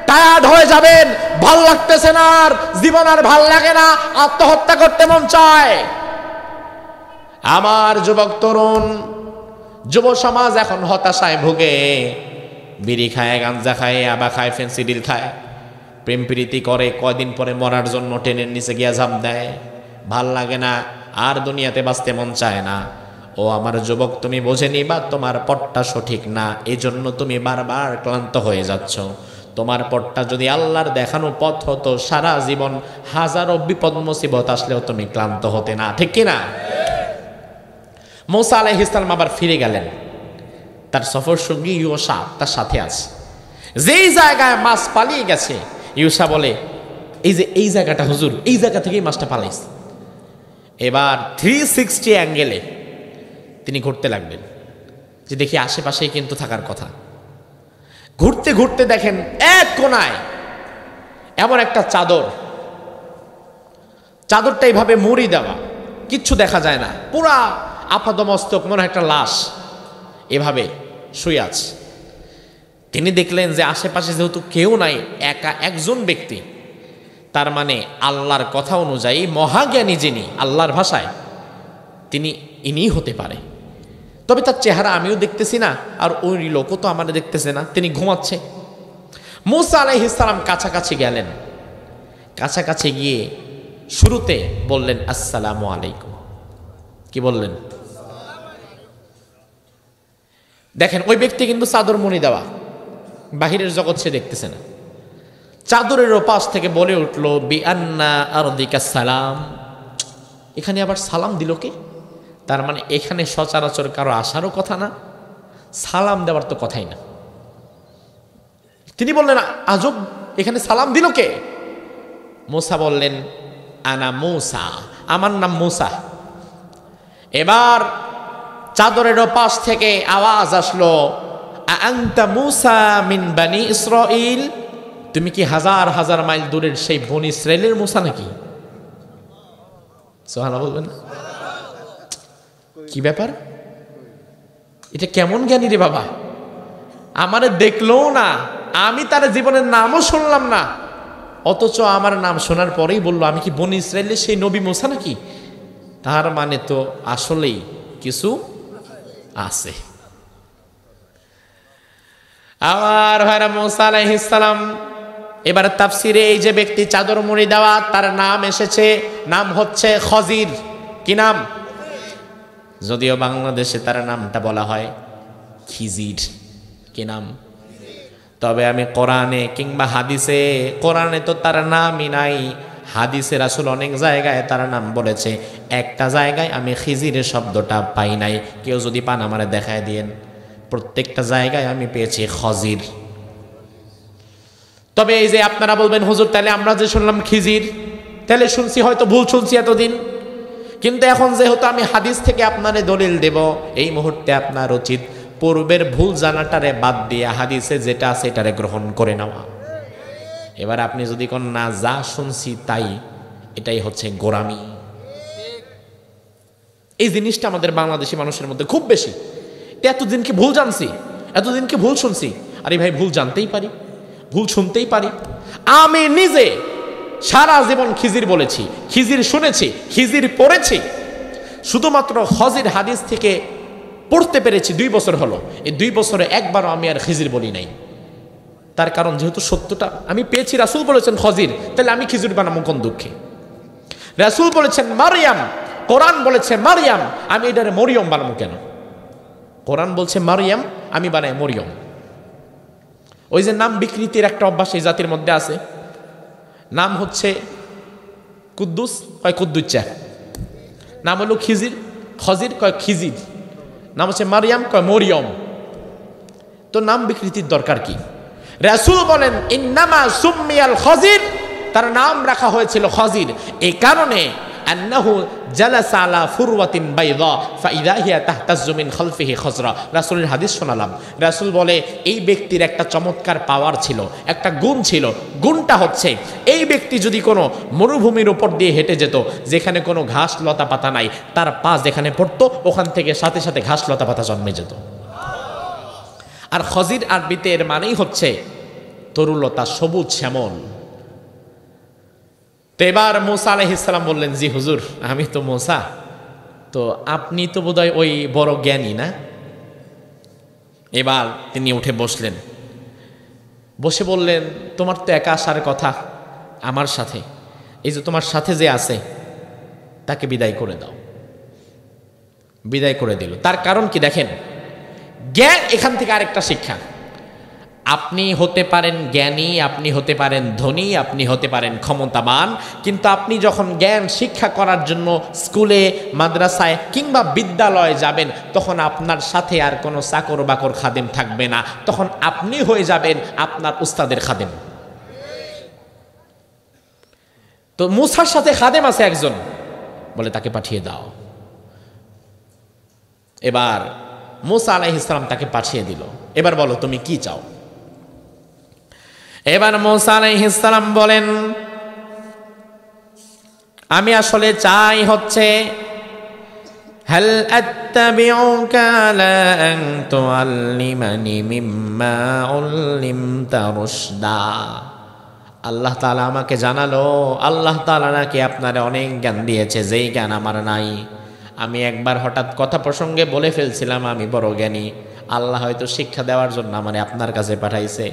A: টায়ার্ড হয়ে যাবেন, ভাল লাগতেছে না, আর জীবন আর ভাল লাগে না, আত্মহত্যা করতে মন চায়। আমার যুবক তরুণ যুব সমাজ এখন হতাশায় ভুগে, বিড়ি খায়, গাঞ্জা খায়, আবা খায়, ফেন্সিডিল খায়, প্রেম প্রীতি করে, কয়দিন পরে মরার জন্য ট্রেনের নিচে গিয়া ঝাঁপ দেয়। ভাল লাগে না, আর দুনিয়াতে বাঁচতে মন চায় না। ও আমার যুবক, তুমি বোঝে নিবা তোমার পথটা সঠিক না, এই জন্য তুমি বারবার ক্লান্ত হয়ে যাচ্ছ। তোমার পথটা যদি আল্লাহর দেখানো পথ হতো, সারা জীবন হাজারো বিপদ মুসিবত আসলেও তুমি ক্লান্ত হতে না, ঠিক কিনা? মূসা আলাইহিস সালাম আবার ফিরে গেলেন, তার সফর সঙ্গী ইউসা তার সাথে আছে। যেই জায়গায় মাছ পালিয়ে গেছে, ইউসা বলে, এই জায়গাটা হুজুর, এই জায়গা থেকেই মাছটা পালাইছে। এবার 360 অ্যাঙ্গেলে তিনি ঘুরতে লাগলেন, যে দেখি আশেপাশেই কিন্তু থাকার কথা। ঘুরতে ঘুরতে দেখেন এক কোনায় এমন একটা চাদরটা এইভাবে মুড়ি দেওয়া, কিচ্ছু দেখা যায় না, পুরা আপাদমস্তক মনে একটা লাশ এভাবে শুয়ে আছে। তিনি দেখলেন যে আশেপাশে যেহেতু কেউ নাই, একা একজন ব্যক্তি, তার মানে আল্লাহর কথা অনুযায়ী মহাজ্ঞানী যিনি, আল্লাহর ভাষায় তিনি ইনিই হতে পারে। তবে তার চেহারা আমিও দেখতেছি না, আর ওই লোকও তো আমার দেখতেছে না, তিনি ঘুমাচ্ছে। মূসা আলাইহিস সালাম কাছাকাছি গেলেন, কাছাকাছি গিয়ে শুরুতে বললেন আসসালামু আলাইকুম। কি বললেন? দেখেন ওই ব্যক্তি কিন্তু চাদর মুড়ি দেওয়া, বাহিরের জগৎ সে দেখতেছে না। চাদরের ওপাশ থেকে বলে উঠলো বিআন্না আরদিকা সালাম। এখানে আবার সালাম দিল কে? তার মানে এখানে সচরাচর কারো আসারও কথা না, সালাম দেওয়ার তো কথাই না। তিনি বললেন আজব, এখানে সালাম দিল কে? মূসা বললেন আনা মূসা, আমার নাম মূসা। এবার চাদরের পাশ থেকে আওয়াজ আসলো আনতা মূসা মিন বনি ইসরাইল, তুমি কি হাজার হাজার মাইল দূরের সেই বনি ইসরাইলের মূসা নাকি? সুবহানাল্লাহ বলবেন না? কি ব্যাপার, এটা কেমন জ্ঞানী রে বাবা, আমারে দেখলো না, আমি তার জীবনের নামও শুনলাম না, অথচ আমার নাম শোনার পরেই বললো আমি কি বনি ইসরাইলের সেই নবী মূসা নাকি? তার মানে তো আসলেই কিছু আছে। আমার ভাইরা মূসা আলাইহিস সালাম এবার তাফসিরে এই যে ব্যক্তি চাদর মুড়ি দেওয়া, তার নাম এসেছে, নাম হচ্ছে খজির। কি নাম? যদিও বাংলাদেশে তার নামটা বলা হয় খিজির। কি নাম? তবে আমি কোরআনে কিংবা হাদিসে, কোরআনে তো তার নামই নাই, হাদিসে রাসূল অনেক জায়গায় তার নাম বলেছে, একটা জায়গায় আমি খিজিরের শব্দটা পাই নাই। কেউ যদি পান আমারে দেখায় দিয়েন। প্রত্যেকটা জায়গায় আমি পেয়েছি খজির। তবে এই যে আপনারা বলবেন হুজুর তাহলে আমরা যে শুনলাম খিজির, তাহলে শুনছি হয়তো ভুল শুনছি এতদিন। কিন্তু এখন যেহেতু আমি হাদিস থেকে আপনারে দলিল দেব, এই মুহূর্তে আপনার উচিত পূর্বের ভুল জানাটারে বাদ দিয়ে হাদিসে যেটা আছে এটারে গ্রহণ করে নেওয়া। এবার আপনি যদি কোন না যা শুনছি তাই, এটাই হচ্ছে গোরামি। এই জিনিসটা আমাদের বাংলাদেশি মানুষের মধ্যে খুব বেশি। এতদিনকে ভুল জানছি, এতদিনকে ভুল শুনছি। আরে ভাই, ভুল জানতেই পারি, ভুল শুনতেই পারি। আমি নিজে সারা জীবন খিজির বলেছি, খিজির শুনেছি, খিজির পড়েছি। শুধুমাত্র খজির হাদিস থেকে পড়তে পেরেছি 2 বছর হলো। এই 2 বছরে একবারও আমি আর খিজির বলি নাই। তার কারণ যেহেতু সত্যটা আমি পেয়েছি, রাসূল বলেছেন খজির, তাহলে আমি খিজির বানাবো কোন দুঃখে? রাসূল বলেছেন মারিয়াম, কোরআন বলেছে মারিয়াম, আমি এটারে মরিয়ম বানাবো কেন? কোরআন বলছে মারিয়াম, আমি বানাই মরিয়ম। ওই যে নাম বিকৃতির একটা অভ্যাস এই জাতির মধ্যে আছে। নাম হচ্ছে কুদ্দুস, কয় কুদ্দুচ্চা। নাম হলো খিজির, খজির কয় খিজির। নাম হচ্ছে মারিয়াম, কয় মরিয়ম। তো নাম বিকৃতির দরকার কি? রাসূল বলেন ইন্নামা সুম্মিয়াল খজির, তার নাম রাখা হয়েছিল খজির এই কারণে আন্নাহু জালাসা আলা ফুরওয়াতিন বাইদা ফাইদা হিয়া তাহতাজ্জু মিন খালফিহি খজরা। রাসূলের হাদিস শোনালাম। রাসূল বলে এই ব্যক্তির একটা চমৎকার পাওয়ার ছিল, একটা গুণ ছিল। গুণটা হচ্ছে এই ব্যক্তি যদি কোনো মরুভূমির উপর দিয়ে হেঁটে যেত, যেখানে কোনো ঘাস লতা পাতা নাই, তার পা যেখানে পড়তো ওখান থেকে সাথে সাথে ঘাস লতা পাতা জন্মে যেত। আর খজির আরবিতে এর মানেই হচ্ছে তরুলতা, সবুজ শ্যামল। তো এবার মুসা আলাইহিস সালাম বললেন, জি হুজুর, আমি তো মুসা, তো আপনি তো বোধহয় ওই বড় জ্ঞানী না? এবার তিনি উঠে বসলেন, বসে বললেন, তোমার তো একা আসার কথা আমার সাথে, এই যে তোমার সাথে যে আছে তাকে বিদায় করে দাও। বিদায় করে দিল। তার কারণ কি দেখেন, জ্ঞান এখান থেকে আরেকটা শিক্ষা। আপনি হতে পারেন জ্ঞানী, আপনি হতে পারেন ধনী, আপনি হতে পারেন ক্ষমতাবান, কিন্তু আপনি যখন জ্ঞান শিক্ষা করার জন্য স্কুলে, মাদ্রাসায় কিংবা বিদ্যালয়ে যাবেন, তখন আপনার সাথে আর কোনো চাকর বাকর খাদেম থাকবে না, তখন আপনি হয়ে যাবেন আপনার উস্তাদের খাদেম। তো মুসার সাথে খাদেম আছে একজন, বলে তাকে পাঠিয়ে দাও। এবার মুসা আলাইহিস সালাম তাকে পাঠিয়ে দিল। এবার বলো তুমি কি চাও? এবার মুসা আলাইহিস সালাম বলেন, আমি আসলে চাই হচ্ছে হাল আত্তাবিউকা আলা আন তুআল্লিমানি মিম্মা উল্লিমতা রুশদা। আল্লাহ তাআলা আমাকে জানালো, আল্লাহ তাআলা নাকি আপনারে অনেক জ্ঞান দিয়েছে, যেই জ্ঞান আমার নাই। আমি একবার হঠাৎ কথা প্রসঙ্গে বলে ফেলছিলাম আমি বড় জ্ঞানী। আল্লাহ হয়তো শিক্ষা দেওয়ার জন্য আমারে আপনার কাছে পাঠাইছে।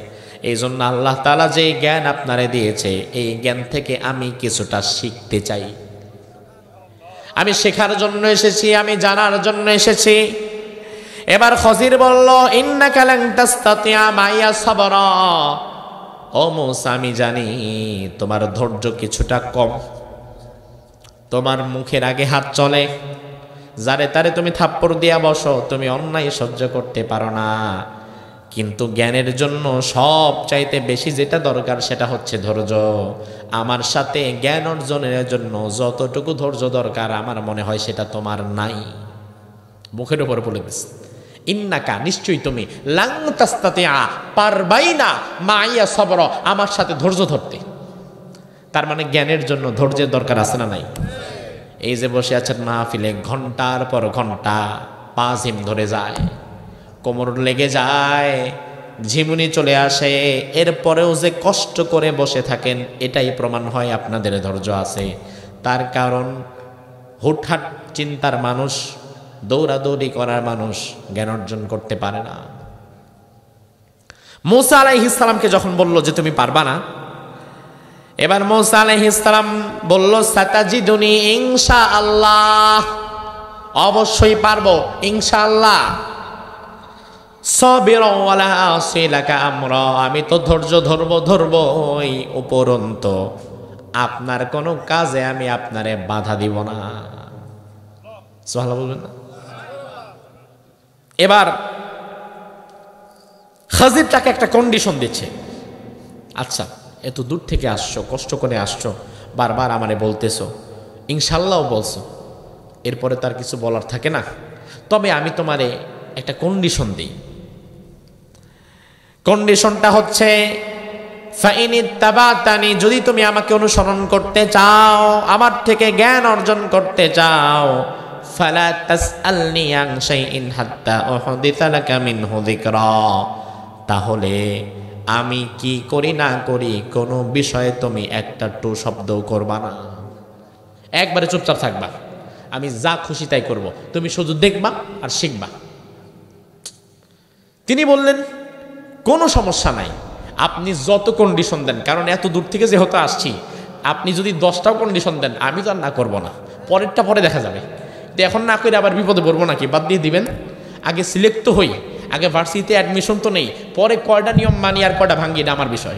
A: এই জন্য আল্লাহ তাআলা যে জ্ঞান আপনারে দিয়েছে, এই জ্ঞান থেকে আমি কিছুটা শিখতে চাই। আমি শেখার জন্য এসেছি, আমি জানার জন্য এসেছি। এবার খজির বলল, ইন্নাকা লান তাসতাতিয়া মাইয়া সাবরা। ও মুসা, আমি জানি তোমার ধৈর্য কিছুটা কম, তোমার মুখের আগে হাত চলে, যারে তারে তুমি থাপ্পড় দিয়া বসো, তুমি অন্যায় সহ্য করতে পারো না। কিন্তু জ্ঞানের জন্য সব চাইতে বেশি যেটা দরকার সেটা হচ্ছে ধৈর্য। আমার সাথে জ্ঞান অর্জনের জন্য যতটুকু ধৈর্য দরকার আমার মনে হয় সেটা তোমার নাই। মুখের উপর বলে দিস, ইন্নাকা নিশ্চয়ই তুমি, লাং তাস্তাতিয়া পারবাই না, মাইয়া সবর আমার সাথে ধৈর্য ধরতে। তার মানে জ্ঞানের জন্য ধৈর্যের দরকার আছে না নাই? এই যে বসে আছেন মাহফিলে, ঘন্টার পর ঘন্টা পা ঝিম ধরে যায়, কোমর লেগে যায়, ঝিমুনি চলে আসে, এরপরেও যে কষ্ট করে বসে থাকেন, এটাই প্রমাণ হয় আপনাদের ধৈর্য আছে। তার কারণ হুটহাট চিন্তার মানুষ, দৌড়াদৌড়ি করার মানুষ জ্ঞান অর্জন করতে পারে না। মুসা আলাইহিস সালামকে যখন বলল যে তুমি পারবা না, এবার মুসা আলাইহিস সালাম বলল, সাতাজিদুনি ইনশাআল্লাহ, অবশ্যই পারবো ইনশাআল্লাহ। সাবিরা ওয়ালা আসিলাকা আমরা, আমি তো ধৈর্য ধরবই, উপরন্তু আপনার কোনো কাজে আমি আপনারে বাধা দিব না। সুবহানাল্লাহ বলবেন না? এবার খাজির তাকে একটা কন্ডিশন দিচ্ছে, আচ্ছা এত দূর থেকে আসছো, কষ্ট করে আসছো, বারবার আমারে বলতেছো, ইনশাল্লাহ বলছো, এরপরে তার কিছু বলার থাকে না। তবে আমি তোমারে একটা কন্ডিশন দিই। কন্ডিশনটা হচ্ছে ফাইনিত্তাবাতানি, যদি তুমি আমাকে অনুসরণ করতে চাও, আমার থেকে জ্ঞান অর্জন করতে চাও, ফালা তাসআলনি আন শাইইন হাত্তা উহদিসা লাকা মিনহু যিকরা, তাহলে আমি কি করি না করি কোনো বিষয়ে তুমি একটা টু শব্দও করবা না, একবারে চুপচাপ থাকবা, আমি যা খুশি তাই করব, তুমি শুধু দেখবা আর শিখবা। তিনি বললেন কোনো সমস্যা নাই, আপনি যত কন্ডিশন দেন, কারণ এত দূর থেকে যেহেতু আসছি, আপনি যদি 10টাও কন্ডিশন দেন আমি তো আর না করবো না, পরেরটা পরে দেখা যাবে। তো এখন না করে আবার বিপদে পড়বো নাকি, বাদ দিয়ে দিবেন। আগে সিলেক্ট তো হই, আগে ভার্সিটিতে অ্যাডমিশন তো নেই, পরে কয়টা নিয়ম মানি আর কয়টা ভাঙ্গি এটা আমার বিষয়।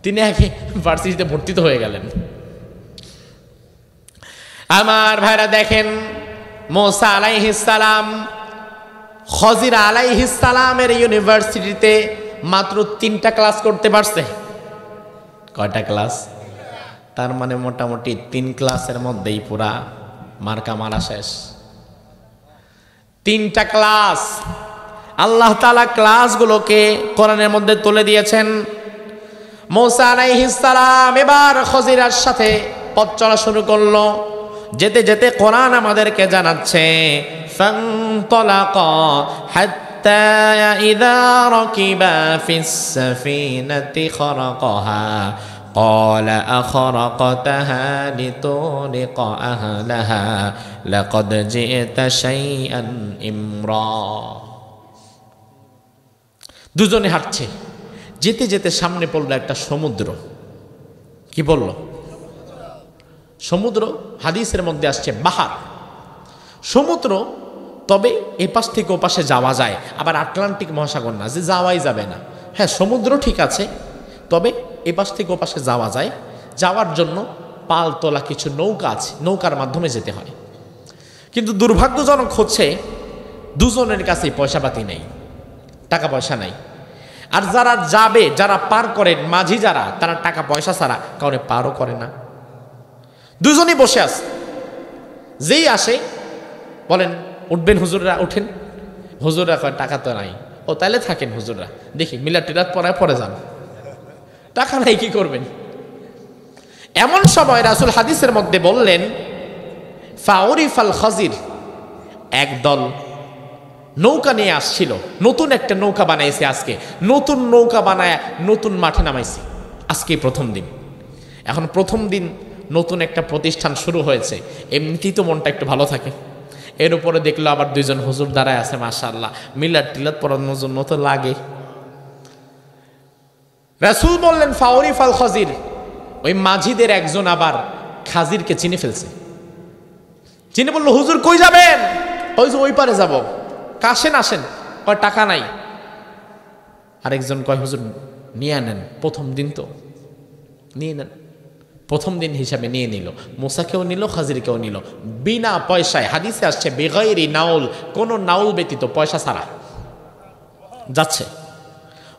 A: তিনি আগে ভার্সিটিতে ভর্তি তো হয়ে গেলেন। আমার ভাইরা দেখেন, মুসা আলাইহিস সালাম খজির আলাইহিস সালামের ইউনিভার্সিটিতে মাত্র 3টা ক্লাস করতে পারছে। কয়টা ক্লাস? তার মানে মোটামুটি 3 ক্লাসের মধ্যেই পুরা মার্কা মারা শেষ। 3টা ক্লাস আল্লাহ তাআলা ক্লাসগুলোকে কোরআনের মধ্যে তুলে দিয়েছেন। মুসা আলাইহিস সালাম এবার খজিরের সাথে পথ চলা শুরু করলো। যেতে যেতে কোরআন আমাদেরকে জানাচ্ছে ফানতালাকা হাত্তা ইযা রাকিবা ফিস সাফিনাতি খারাকাহা قال أخرقتها لتغرق أهلها لقد جئت شيئا إمرا। দুজনে হাঁটছে, যেতে যেতে সামনে পড়লো একটা সমুদ্র। কি বলল? সমুদ্র। হাদিসের মধ্যে আসছে বাহার, সমুদ্র। তবে এ পাশ থেকে ও পাশে যাওয়া যায়, আবার আটলান্টিক মহাসাগর না যে যাওয়াই যাবে না। হ্যাঁ, সমুদ্র ঠিক আছে, তবে এ পাশ থেকে ও পাশে যাওয়া যায়। যাওয়ার জন্য পাল তোলা কিছু নৌকা আছে, নৌকার মাধ্যমে যেতে হয়। কিন্তু দুর্ভাগ্যজনক হচ্ছে দুজনের কাছে পয়সাপাতি নেই, টাকা পয়সা নাই। আর যারা যাবে, যারা পার করেন, মাঝি যারা, তারা টাকা পয়সা ছাড়া কাউরে পারও করে না। দুজনই বসে আছে, যেই আসে বলেন উঠবেন হুজুররা, উঠেন। হুজুররা কয় টাকা তো নাই। ও তাহলে থাকেন হুজুররা, দেখি মিলাদ টিলাদ পড়ায় পরে যান, টাকা নাই কি করবেন। এমন সময় রাসূল হাদিসের মধ্যে বললেন ফাউরিফাল খাজির, একদল নৌকা নিয়ে আসছিল, নতুন একটা নৌকা বানাইছে। আজকে নতুন নৌকা বানায় নতুন মাঠে নামাইছে, আজকে প্রথম দিন। এখন প্রথম দিন নতুন একটা প্রতিষ্ঠান শুরু হয়েছে, এমনিতেই তো মনটা একটু ভালো থাকে। এর উপরে দেখলো আবার 2জন হুজুর দাঁড়ায় আছে, মাশাআল্লাহ, মিলাদ টিলাদ পড়ানোর জন্য তো লাগে। রাসূল বললেন ফাউরিফাল খাজির, ওই মাঝিদের একজন আবার খাজিরকে চিনে ফেলছে। চিনে বলল হুজুর কই যাবেন? ওই যে ওই পারে যাব। কাশেন আসেন। কয় টাকা নাই। আরেকজন কয় হুজুর নিয়ে নেন, প্রথম দিন তো নিয়ে নেন। প্রথম দিন হিসাবে নিয়ে নিল, মুসাকেও নিল, খাজিরকেও নিল, বিনা পয়সায়। হাদিসে আসছে বেগাইরি নাউল, কোনো নাউল ব্যতীত, পয়সা ছাড়া যাচ্ছে।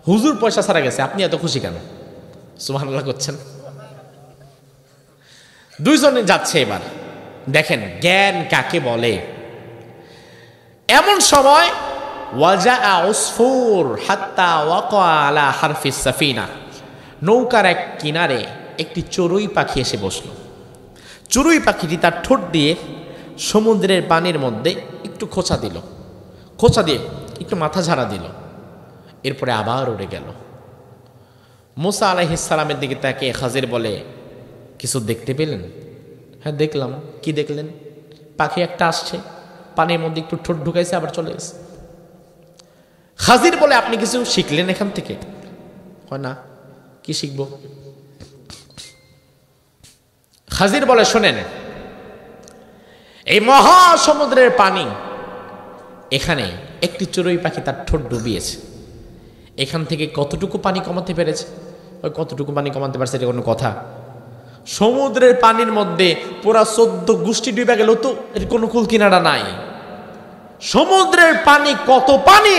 A: হুজুর পয়সা ছাড়া গেছে, আপনি এত খুশি কেন? সুবহানাল্লাহ করছেন। 2জনে যাচ্ছে। এবার দেখেন জ্ঞান কাকে বলে। এমন সময় ওয়াজা উসফুর হাত্তা ওয়াকা আলা হারফিস সাফিনা, নৌকার এক কিনারে একটি চড়ুই পাখি এসে বসল। চড়ুই পাখিটি তার ঠোঁট দিয়ে সমুদ্রের পানির মধ্যে একটু খোঁচা দিল, খোঁচা দিয়ে একটু মাথা ঝাড়া দিল, এরপরে আবার উড়ে গেল। মুসা আলাইহিস সালামের দিকে তাকে খাজির বলে কিছু দেখতে পেলেন? হ্যাঁ দেখলাম। কি দেখলেন? পাখি একটা আসছে, পানির মধ্যে একটু ঠোঁট ঢুকাইছে, আবার চলে গেছে। খাজির বলে আপনি কিছু শিখলেন এখান থেকে? হয় না, কি শিখব? খাজির বলে শোনেন, এই মহাসমুদ্রের পানি, এখানে একটি চড়ুই পাখি তার ঠোঁট ডুবিয়েছে, এখান থেকে কতটুকু পানি কমাতে পেরেছে? ওই কতটুকু পানি কমাতে পারছে এটা কোনো কথা? সমুদ্রের পানির মধ্যে পুরা 14 গোষ্ঠী ডুবে গেল তো এর কোনো কুল কিনারা নাই। সমুদ্রের পানি কত পানি,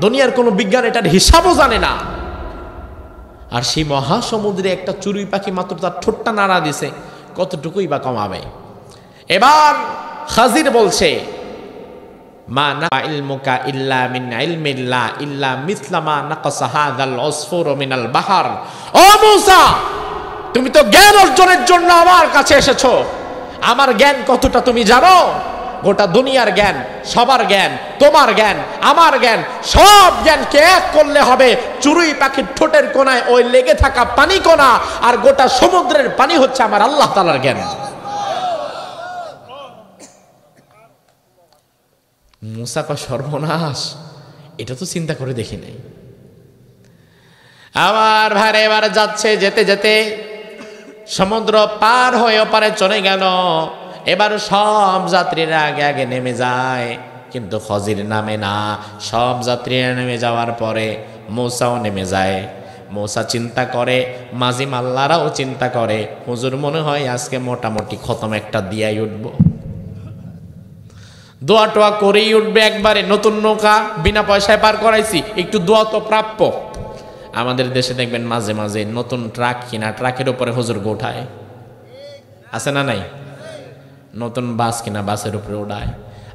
A: দুনিয়ার কোনো বিজ্ঞান এটার হিসাবও জানে না। আর সেই মহাসমুদ্রে একটা চড়ুই পাখি মাত্র তার ঠোঁটটা নাড়া দিছে, কতটুকুই বা কমাবে? এবার খাজির বলছে, মা না ইলমুকা ইল্লা মিন ইলমিল্লাহ ইল্লা মিসলা মা নাকাসা হাযাল উসফুরু মিনাল বাহর। ও মূসা, তুমি তো জ্ঞান অর্জনের জন্য আমার কাছে এসেছো। আমার জ্ঞান কতটা তুমি জানো? গোটা দুনিয়ার জ্ঞান, সবার জ্ঞান, তোমার জ্ঞান, আমার জ্ঞান, সব জ্ঞানকে এক করলে হবে চড়ুই পাখির ঠোঁটের কোনায় ওই লেগে থাকা পানি কোনা, আর গোটা সমুদ্রের পানি হচ্ছে আমার আল্লাহ তাআলার জ্ঞান। মূসা কয়, সর্বনাশ, এটা তো চিন্তা করে দেখি নাই। আমার ভাইরা এবার যাচ্ছে, যেতে যেতে সমুদ্র পার হয়ে ওপারে চলে গেল। এবার সব যাত্রীরা আগে আগে নেমে যায়, কিন্তু খজির নামে না। সব যাত্রীরা নেমে যাওয়ার পরে মূসাও নেমে যায়। মূসা চিন্তা করে, মাঝি মাল্লারাও চিন্তা করে, হুজুর মনে হয় আজকে মোটামুটি খতম একটা দিয়াই উঠব, দোয়া টোয়া করেই উঠবে একবারে। নতুন নৌকা বিনা পয়সায় পার করাইছি, একটু দোয়া তো প্রাপ্য। আমাদের দেশে দেখবেন মাঝে মাঝে নতুন ট্রাক কিনা, ট্রাকের উপরে হুজুর গোঠায়, আছে না নাই? নতুন বাস কিনা, বাসের উপরে ওঠায়।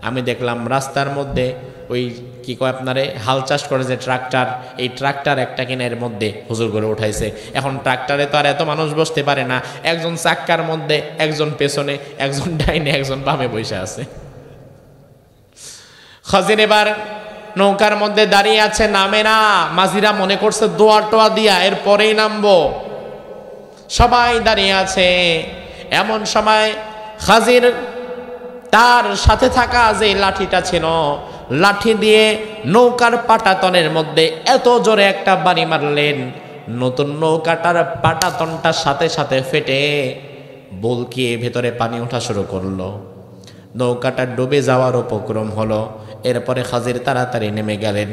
A: আমি দেখলাম রাস্তার মধ্যে ওই কি কয় আপনারে, হাল চাষ করে যে ট্রাক্টর, এই ট্রাক্টর একটা কিনা এর মধ্যে হুজুর করে উঠাইছে। এখন ট্রাক্টরে তো আর এত মানুষ বসতে পারে না, একজন চাক্কার মধ্যে, একজন পেছনে, একজন ডাইনে, একজন বামে বসে আছে। খজির এবার নৌকার মধ্যে দাঁড়িয়ে আছে, নামে না। মাঝিরা মনে করছে দোয়া টোয়া দিয়া এরপরেই নামবো, সবাই দাঁড়িয়ে আছে। এমন সময় খাজির তার সাথে থাকা যে লাঠিটা ছিল, লাঠি দিয়ে নৌকার পাটাতনের মধ্যে এত জোরে একটা বাড়ি মারলেন, নতুন নৌকাটার পাটাতনটার সাথে সাথে ফেটে বলকিয়ে ভেতরে পানি ওঠা শুরু করলো। নৌকাটা ডুবে যাওয়ার উপক্রম হলো। এরপরে খাজির তাড়াতাড়ি নেমে গেলেন।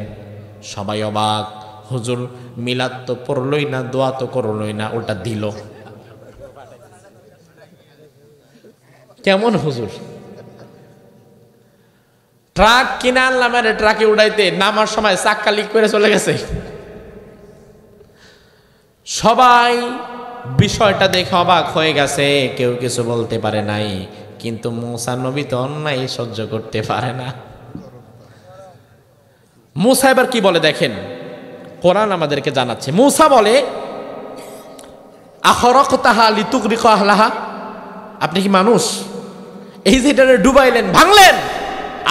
A: সবাই অবাক, হুজুর মিলাদ তো পড়লই না, দোয়া তো করলই না, ওটা দিল কেমন হুজুর? ট্রাক কিনে আনলাম, আরে ট্রাকে উড়াইতে নামার সময় চাক্কা লিক করে চলে গেছে। সবাই বিষয়টা দেখে অবাক হয়ে গেছে, কেউ কিছু বলতে পারে নাই। কিন্তু মূসা নবী তো অন্যায় সহ্য করতে পারে না। মূসা এবার কি বলে দেখেন, কোরআন আমাদেরকে জানাচ্ছে। মূসা বলে, আখরাকতাহা লিতুগরিকা আহলাহা, আপনি কি মানুষ? এই যে এটারে ডুবাইলেন, ভাঙলেন,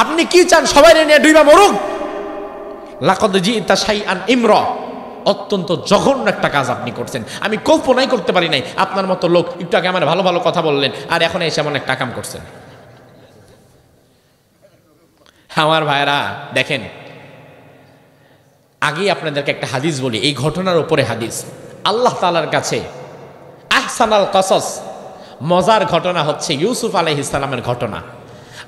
A: আপনি কি চান সবাই নিয়ে ডুবা মরুক? লাকাদ জিতা শাইআন ইমরা, অত্যন্ত জঘন্য একটা কাজ আপনি করছেন, আমি কল্পনাই করতে পারি নাই। আপনার মতো লোক একটু আগে আমার ভালো ভালো কথা বললেন, আর এখন এসে এমন একটা কাম করছেন। আমার ভাইরা দেখেন, আগেই আপনাদেরকে একটা হাদিস বলি, এই ঘটনার উপরে হাদিস। আল্লাহ তাআলার কাছে আহসানাল কসস, মজার ঘটনা হচ্ছে ইউসুফ আলাইহিস সালামের ঘটনা।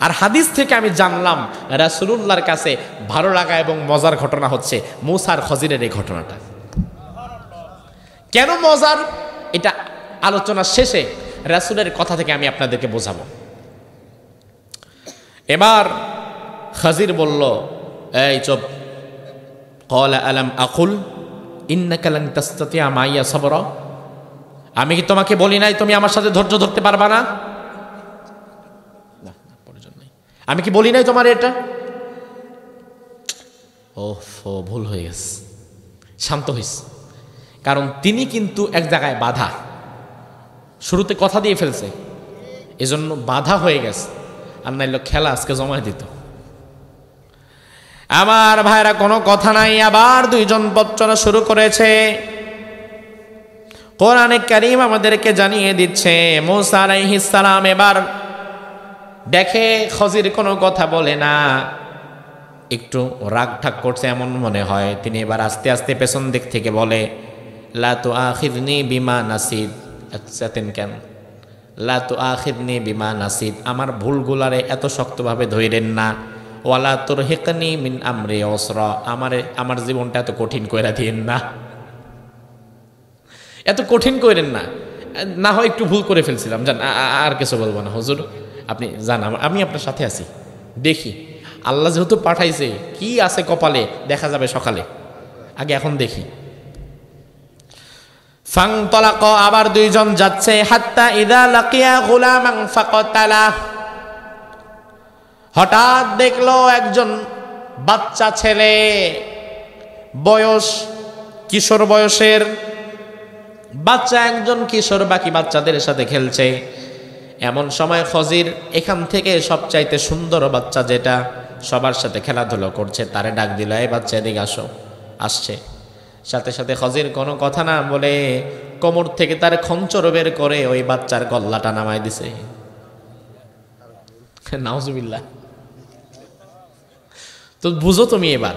A: আর হাদিস থেকে আমি জানলাম রাসূলুল্লাহর কাছে ভালো লাগা এবং মজার ঘটনা হচ্ছে মূসার খজিরের এই ঘটনাটা। কেন মজার, এটা আলোচনার শেষে রাসূলের কথা থেকে আমি আপনাদেরকে বোঝাবো। এবার খজির বলল, এই চুপ। ক্বালা আলাম আকুল ইন্নাকা লান তাসতাতিয়া মাইয়া সাবরা, আমি কি তোমাকে বলি নাই তুমি আমার সাথে ধৈর্য ধরতে পারবা না? আমি কি বলি নাই তোমার এটা? ও ভুল হয়ে গেছে, শান্ত হইস। কারণ তিনি কিন্তু এক জায়গায় বাধা, শুরুতে কথা দিয়ে ফেলছে, এজন্য বাধা হয়ে গেছে। আর নাইলে খেলা আজকে জমায় দিত। আমার ভাইরা কোনো কথা নাই, আবার দুইজন বচ্চনা শুরু করেছে। কোরআনে কারীম আমাদেরকে জানিয়ে দিচ্ছে, মূসা আলাইহিস সালাম এবার দেখে খজির কোনো কথা বলে না, একটু রাগ ঠাক করছে এমন মনে হয়। তিনি এবার আস্তে আস্তে পেছন দিক থেকে বলে, লা তুআখিযনি বিমা নাসিত, একসাথেন কেন? লা তুআখিযনি বিমা নাসিত, আমার ভুলগুলারে এত শক্তভাবে ধইরেন না। ওয়ালা তুরহিকনি মিন আমরি উসরা, আমার জীবনটা এত কঠিন কইরা দিয়েন না, এত কঠিন কইরেন না। না হয় একটু ভুল করে ফেলছিলাম, জান, আর কিছু বলবো না হুজুর, আপনি জান আমি আপনার সাথে আছি। দেখি আল্লাহ যেহেতু পাঠাইছে, কি আছে কপালে দেখা যাবে সকালে, আগে এখন দেখি। ফানতালাকা, আবার দুইজন যাচ্ছে। হাত্তা ইযা লাকিয়া গুলামান ফাকাতালা, হঠাৎ দেখলো একজন বাচ্চা ছেলে, বয়স কিশোর বয়সের বাচ্চা, একজন কিশোর বাকি বাচ্চাদের সাথে খেলছে। এমন সময় খজির এখান থেকে সবচাইতে সুন্দর বাচ্চা যেটা সবার সাথে খেলাধুলো করছে তারে ডাক দিল, এই বাচ্চা এদিকে আসো। আসছে, সাথে সাথে খজির কোনো কথা না বলে কোমর থেকে তার খঞ্চর বের করে ওই বাচ্চার গল্লাটা নামায় দিছে। নাউজুবিল্লাহ। তো বুঝো তুমি এবার,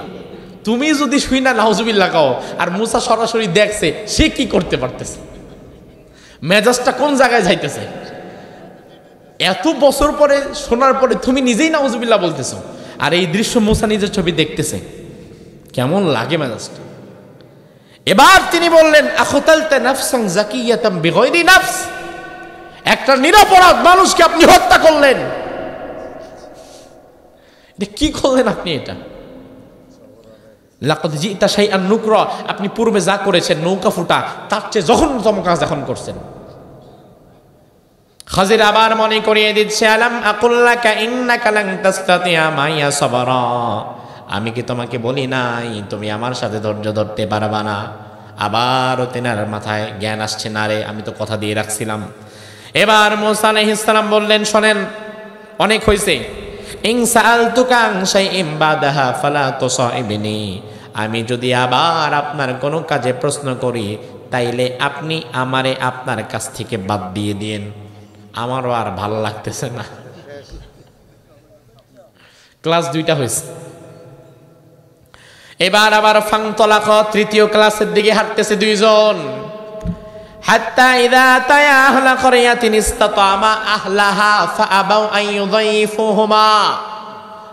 A: তুমি যদি শুই না নাউজুবিল্লাহ কও আর মুসা সরাসরি দেখছে, সে কি করতে পারতেছে, মেজাজটা কোন জায়গায় যাইতেছে। এত বছর পরে শোনার পরে তুমি নিজেই নাউজুবিল্লাহ বলতেছো, আর এই দৃশ্য মুসা নিজের ছবি দেখতেছে, কেমন লাগে মেজাজটা। এবার তিনি বললেন, আখতালতা নাফসান যাকিয়াতাম বিগাইরি নাফস, একটা নিরপরাধ মানুষকে আপনি হত্যা করলেন। এটা কি করলেন আপনি? এটা লাকাদ জিতা শাইআন নুকরা, আপনি পূর্বে যা করেছেন নৌকা ফুটা, তার চেয়ে জঘন্যতম কাজ এখন করছেন। খাজির আবার মনে করিয়ে দিচ্ছে, আলাম আকুল লাকা ইন্নাকা লান তাসতাতিয়া মাইয়া সাবরা, আমি কি তোমাকে বলি নাই তুমি আমার সাথে ধৈর্য ধরতে পারবা না? আবারও তেনার মাথায় জ্ঞান আসছে, না রে আমি তো কথা দিয়ে রাখছিলাম। এবার মূসা আলাইহিস সালাম বললেন, শোনেন অনেক হয়েছে, ইন সাআলতুকা আন শাইইন বাদাহা ফালা তুসাইবনি, আমি যদি আবার আপনার কোনো কাজে প্রশ্ন করি তাইলে আপনি আমারে আপনার কাছ থেকে বাদ দিয়ে দিন, আমারও আর ভালো লাগতেছে না। ক্লাস 2টা হয়েছে। এবার আবার ফাংতলাক, তৃতীয় ক্লাসের দিকে হাঁটতেছে দুইজন। হাত্তা ইযা তায়া আহলা ক্বরিয়াতিন ইসতাতামা আহলাহা ফাআবাউ আন ইউযাইফুহুমা,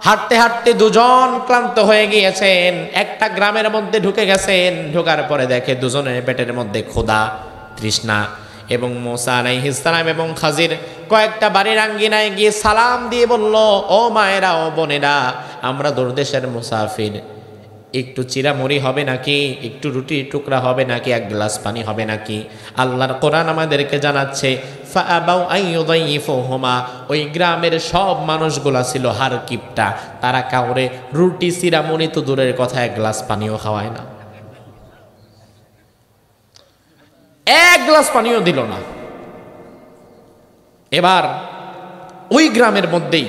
A: হাঁটতে হাঁটতে দুজন ক্লান্ত হয়ে গিয়েছেন, একটা গ্রামের মধ্যে ঢুকে গেছেন। ঢোকার পরে দেখে দুজনের পেটের মধ্যে ক্ষুধা তৃষ্ণা, এবং মূসা আলাইহিস সালাম এবং খাজির কয়েকটা বাড়ির আঙ্গিনায় গিয়ে সালাম দিয়ে বলল, ও মায়েরা ও বোনেরা, আমরা দূরদেশের মুসাফির, একটু চিরামুড়ি হবে নাকি, একটু রুটি টুকরা হবে নাকি, এক গ্লাস পানি হবে নাকি? আল্লাহর কোরআন আমাদেরকে জানাচ্ছে, ফাআবাউ আন ইউযাইফুহুমা, ওই গ্রামের সব মানুষগুলা ছিল হার কিপটা, তারা কাউরে রুটি চিরামুড়ি তো দূরের কথা, এক গ্লাস পানিও খাওয়ায় না, এক গ্লাস পানিও দিল না। এবার ওই গ্রামের মধ্যেই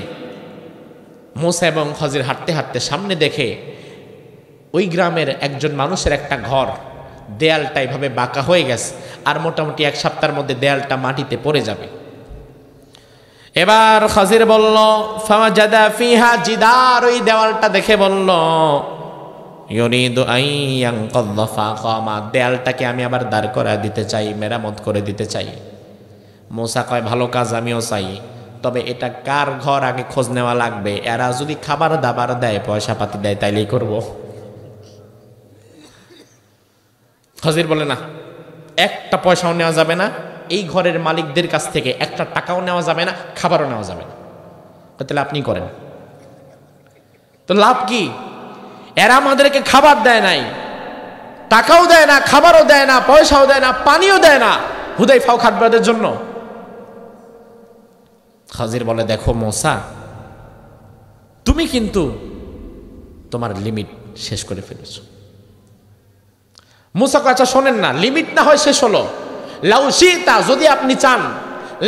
A: মূসা এবং খাজির হাঁটতে হাঁটতে সামনে দেখে ওই গ্রামের একজন মানুষের একটা ঘর, দেয়ালটা এইভাবে বাঁকা হয়ে গেছে, আর মোটামুটি এক সপ্তাহের মধ্যে দেয়ালটা মাটিতে পড়ে যাবে। এবার খাজির বলল, ফাওয়াজাদা ফিহা জিদার, ওই দেওয়ালটা দেখে বলল, ইউরিদু আন ইয়ানকাযযা ফাকামা, দেয়ালটাকে আমি আবার দাঁড় করায় দিতে চাই, মেরামত করে দিতে চাই। মূসা কয়, ভালো কাজ, আমিও চাই, তবে এটা কার ঘর আগে খোঁজ নেওয়া লাগবে, এরা যদি খাবার দাবার দেয়, পয়সা পাতি দেয়, তাইলেই করব। খাজির বলে, না, একটা পয়সাও নেওয়া যাবে না, এই ঘরের মালিকদের কাছ থেকে একটা টাকাও নেওয়া যাবে না, খাবারও নেওয়া যাবে না। তাহলে আপনি করেন। তো লাভ কি? এরা আমাদেরকে খাবার দেয় নাই, টাকাও দেয় না, খাবারও দেয় না, পয়সাও দেয় না, পানিও দেয় না, হুদাই ফাও খাটবাদের জন্য। খাজির বলে, দেখো মূসা, তুমি কিন্তু তোমার লিমিট শেষ করে ফেলেছো। মূসা কয়, আচ্ছা শোনেন না, লিমিট না হয় শেষ হলো, লাউ শিতা, যদি আপনি চান,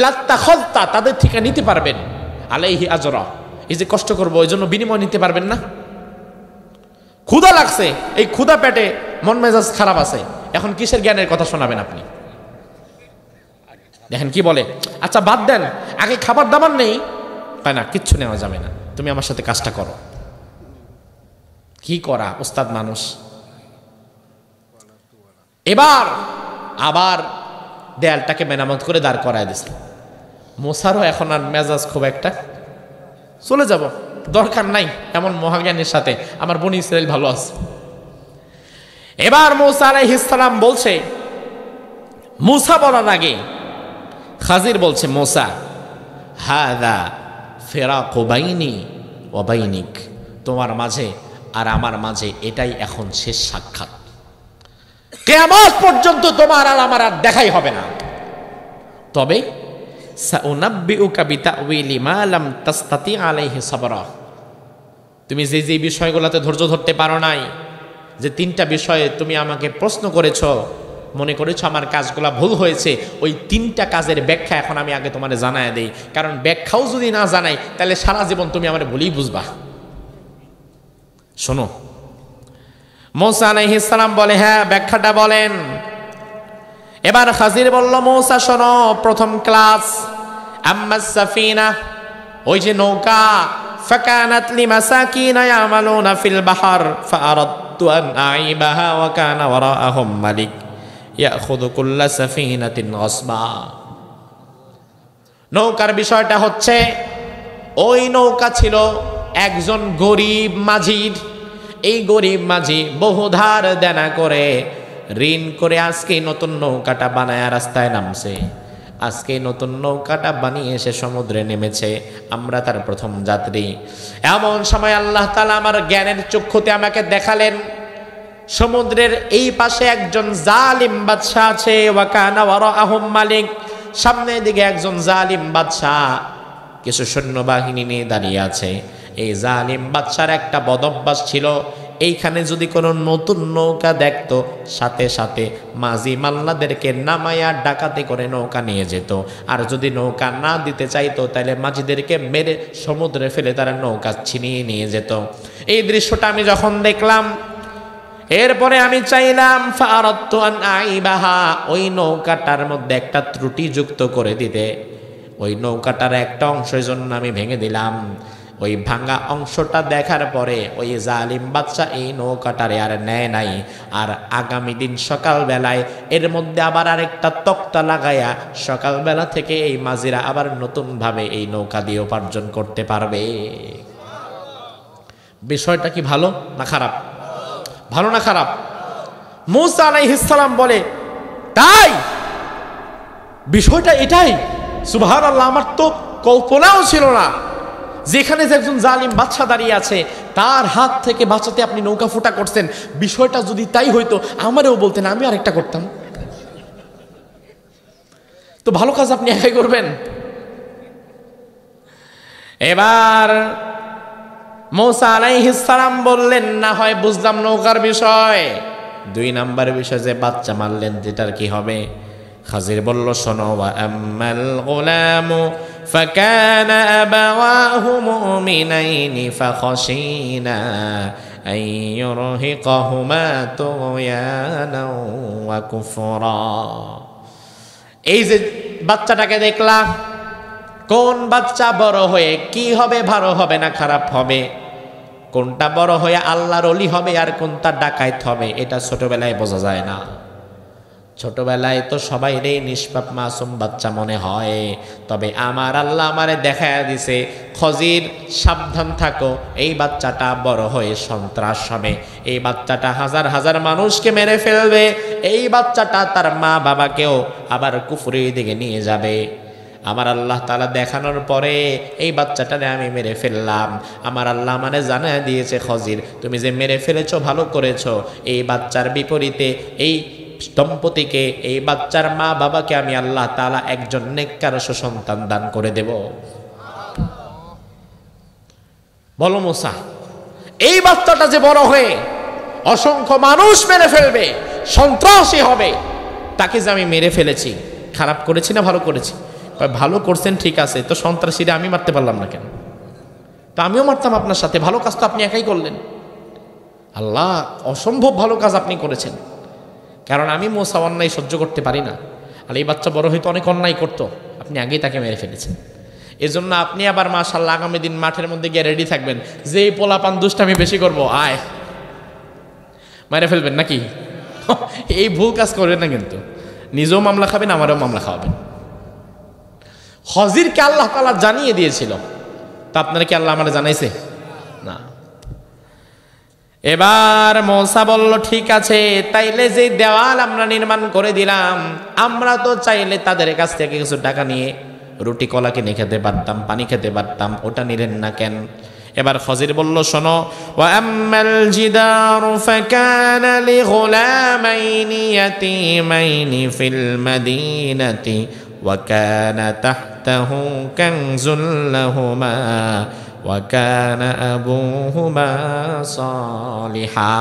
A: লাত্তাখাযতা, তাদের থেকে নিতে পারবেন, আলাইহি আজরা, এই যে কষ্ট করবো ওই জন্য বিনিময় নিতে পারবেন না? ক্ষুধা লাগছে, এই ক্ষুধা পেটে মন মেজাজ খারাপ আছে, এখন কিসের জ্ঞানের কথা শোনাবেন আপনি? দেখেন কি বলে, আচ্ছা বাদ দেন, আগে খাবার দাবার নেই, তাই না, কিচ্ছু নেওয়া যাবে না, তুমি আমার সাথে কাজটা করো। কি করা, ওস্তাদ মানুষ। এবার আবার দেয়ালটাকে মেরামত করে দাঁড় করায় দিছে। মূসারও এখন আর মেজাজ খুব একটা, চলে যাব, দরকার নাই এমন মহাজ্ঞানের সাথে, আমার বনি ইসরাইল ভালো আছে। এবার মূসা আলাইহিস সালাম বলছে, মূসা বলার আগে খাজির বলছে, মূসা, হাযা ফিরাকু বাইনি ওয়া বাইনিক, তোমার মাঝে আর আমার মাঝে এটাই এখন শেষ সাক্ষাৎ, কিয়ামত পর্যন্ত তোমার আর আমার আর দেখাই হবে না। তবে সাউনাব্বিউকা বিতাউইলি মা লাম তাসতাতি আলাইহি সাবরা। তুমি যে যে বিষয়গুলোতে ধৈর্য ধরতে পারো নাই, যে 3টা বিষয়ে তুমি আমাকে প্রশ্ন করেছো, মনে করেছো আমার কাজগুলো ভুল হয়েছে, ওই 3টা কাজের ব্যাখ্যা এখন আমি আগে তোমারে জানায় দেই। কারণ ব্যাখ্যাও যদি না জানাই তাহলে সারা জীবন তুমি আমার ভুলই বুঝবা। শোনো, মূসা আলাইহিস সালাম বলে, হ্যাঁ ব্যাখ্যাটা বলেন। এবার খাজির বলল, মূসা শোনো, প্রথম ক্লাস, আম্মাস সাফিনা, ওই যে নৌকা, ফাকানাত লিমাসাকিনা ইয়ামালুনা ফিল বাহর ফাআরাদতু আন আইবাহা ওয়া কানা ওয়ারাআহুম মালিক ইয়াখুযু কুল্লা সাফিনাতিন গসবা। নৌকার বিষয়টা হচ্ছে, ওই নৌকা ছিল একজন গরিব মাঝির। এই গরিব মাঝি বহুধার দেনা করে, ঋণ করে আজকে নতুন নৌকাটা বানায় রাস্তায় নামছে। আজকে নতুন নৌকাটা বানিয়ে এসে সমুদ্রে নেমেছে, আমরা তার প্রথম যাত্রী। এমন সময় আল্লাহ তাআলা আমার জ্ঞানের চক্ষুতে আমাকে দেখালেন, সমুদ্রের এই পাশে একজন জালিম বাদশা আছে, ওয়া কানা ওয়ারাআহুম মালিক, সামনের দিকে একজন জালিম বাদশা কিছু সৈন্যবাহিনী নিয়ে দাঁড়িয়ে আছে। এই জালিম বাদশার একটা বদঅভ্যাস ছিল, এইখানে যদি কোনো নতুন নৌকা দেখতো সাথে সাথে মাঝি মাল্লাদেরকে নামায়া ডাকাতি করে নৌকা নিয়ে যেত। আর যদি নৌকা না দিতে চাইতো তাহলে মাঝিদেরকে মেরে সমুদ্রে ফেলে তারা নৌকা ছিনিয়ে নিয়ে যেত। এই দৃশ্যটা আমি যখন দেখলাম, এরপরে আমি চাইলাম ফাআরাদতু আন আইবাহা, ওই নৌকাটার মধ্যে একটা ত্রুটি যুক্ত করে দিতে। ওই নৌকাটার একটা অংশের জন্য আমি ভেঙে দিলাম। ওই ভাঙা অংশটা দেখার পরে ওই জালিম বাদশা এই নৌকাটারে আর নেয় নাই। আর আগামী দিন সকালবেলায় এর মধ্যে আবার আরেকটা তক্তা লাগায়া সকালবেলা থেকে এই মাঝিরা আবার নতুনভাবে এই নৌকা দিয়ে উপার্জন করতে পারবে। বিষয়টা কি ভালো না খারাপ? ভালো না খারাপ? মূসা আলাইহিস সালাম বলে, তাই বিষয়টা এটাই? সুবহানাল্লাহ, আমার তো কল্পনাও ছিল না যেখানে যে একজন জালিম বাদশা দাঁড়িয়ে আছে তার হাত থেকে বাঁচাতে আপনি নৌকা ফুটা করছেন। বিষয়টা যদি তাই হইতো আমারও বলতেন, আমি আরেকটা করতাম। তো ভালো কাজ আপনি একাই করবেন। এবার মূসা আলাইহিস সালাম বললেন, না হয় বুঝলাম নৌকার বিষয়, 2 নাম্বার বিষয় যে বাচ্চা মারলেন যেটার কি হবে? খাজির বলল, শোনো, ওয়া আম্মাল গুলামু ফাকানা আবাওয়াহু মুমিনাইনি ফাখাশিনা আন ইউরহিকাহুমা তুগয়ানা ওয়া কুফরা। এই যে বাচ্চাটাকে দেখলা, কোন বাচ্চা বড় হয়ে কি হবে, ভালো হবে না খারাপ হবে, কোনটা বড় হয়ে আল্লাহর ওলি হবে আর কোনটা ডাকাইত হবে, এটা ছোটবেলায় বোঝা যায় না। ছোটবেলায় তো সবাইরে নিষ্পাপ মাসুম বাচ্চা মনে হয়। তবে আমার আল্লাহ আমারে দেখায়া দিছে, খজির সাবধান থাকো, এই বাচ্চাটা বড় হয়ে সন্ত্রাস হবে, এই বাচ্চাটা হাজার হাজার মানুষকে মেরে ফেলবে, এই বাচ্চাটা তার মা বাবাকেও আবার কুফরির দিকে নিয়ে যাবে। আমার আল্লাহ তাআলা দেখানোর পরে এই বাচ্চাটারে আমি মেরে ফেললাম। আমার আল্লাহ মানে জানায় দিয়েছে, খজির তুমি যে মেরে ফেলেছো ভালো করেছো, এই বাচ্চার বিপরীতে এই দম্পতিকে, এই বাচ্চার মা বাবাকে আমি আল্লাহ তাআলা একজন নেককার সন্তান দান করে দেব। বলো মূসা, এই বাচ্চাটা যে বড় হয়ে অসংখ্য মানুষ মেরে ফেলবে, সন্ত্রাসী হবে, তাকে যে আমি মেরে ফেলেছি, খারাপ করেছি না ভালো করেছি? ভালো করছেন, ঠিক আছে, তো সন্ত্রাসীরা আমি মারতে পারলাম না কেন? তো আমিও মারতাম আপনার সাথে, ভালো কাজ তো আপনি একাই করলেন। আল্লাহ, অসম্ভব ভালো কাজ আপনি করেছেন, কারণ আমি মূসা অন্যায় সহ্য করতে পারি না। আর এই বাচ্চা বড় হয়তো অনেক অন্যায় করতো, আপনি আগেই তাকে মেরে ফেলেছেন। এজন্য আপনি আবার মাশাআল্লাহ আগামী দিন মাঠের মধ্যে গিয়ে রেডি থাকবেন, যে এই পোলাপান দুষ্টামি বেশি করবো, আয় মেরে ফেলবেন নাকি? এই ভুল কাজ করবেন না, কিন্তু নিজেও মামলা খাবেন, আমারও মামলা খাওয়াবেন। খজিরকে আল্লাহ তাআলা জানিয়ে দিয়েছিল, তা আপনারা কি আল্লাহ আমারে জানাইছে না? এবার মূসা বলল, ঠিক আছে, তাইলে যে দেওয়াল আমরা নির্মাণ করে দিলাম, আমরা তো চাইলে তাদের কাছ থেকে কিছু টাকা নিয়ে রুটি কলা কিনে খেতে পারতাম, পানি খেতে পারতাম, ওটা নিলেন না কেন? এবার খজির বলল, শোনো, ওয়া আম্মাল জিদারু ফাকানা লিগুলামাইনি ইয়াতীমাইনি ফিল মাদিনাতি وكان تحته كنز لهما وكان أبوهما صالحا।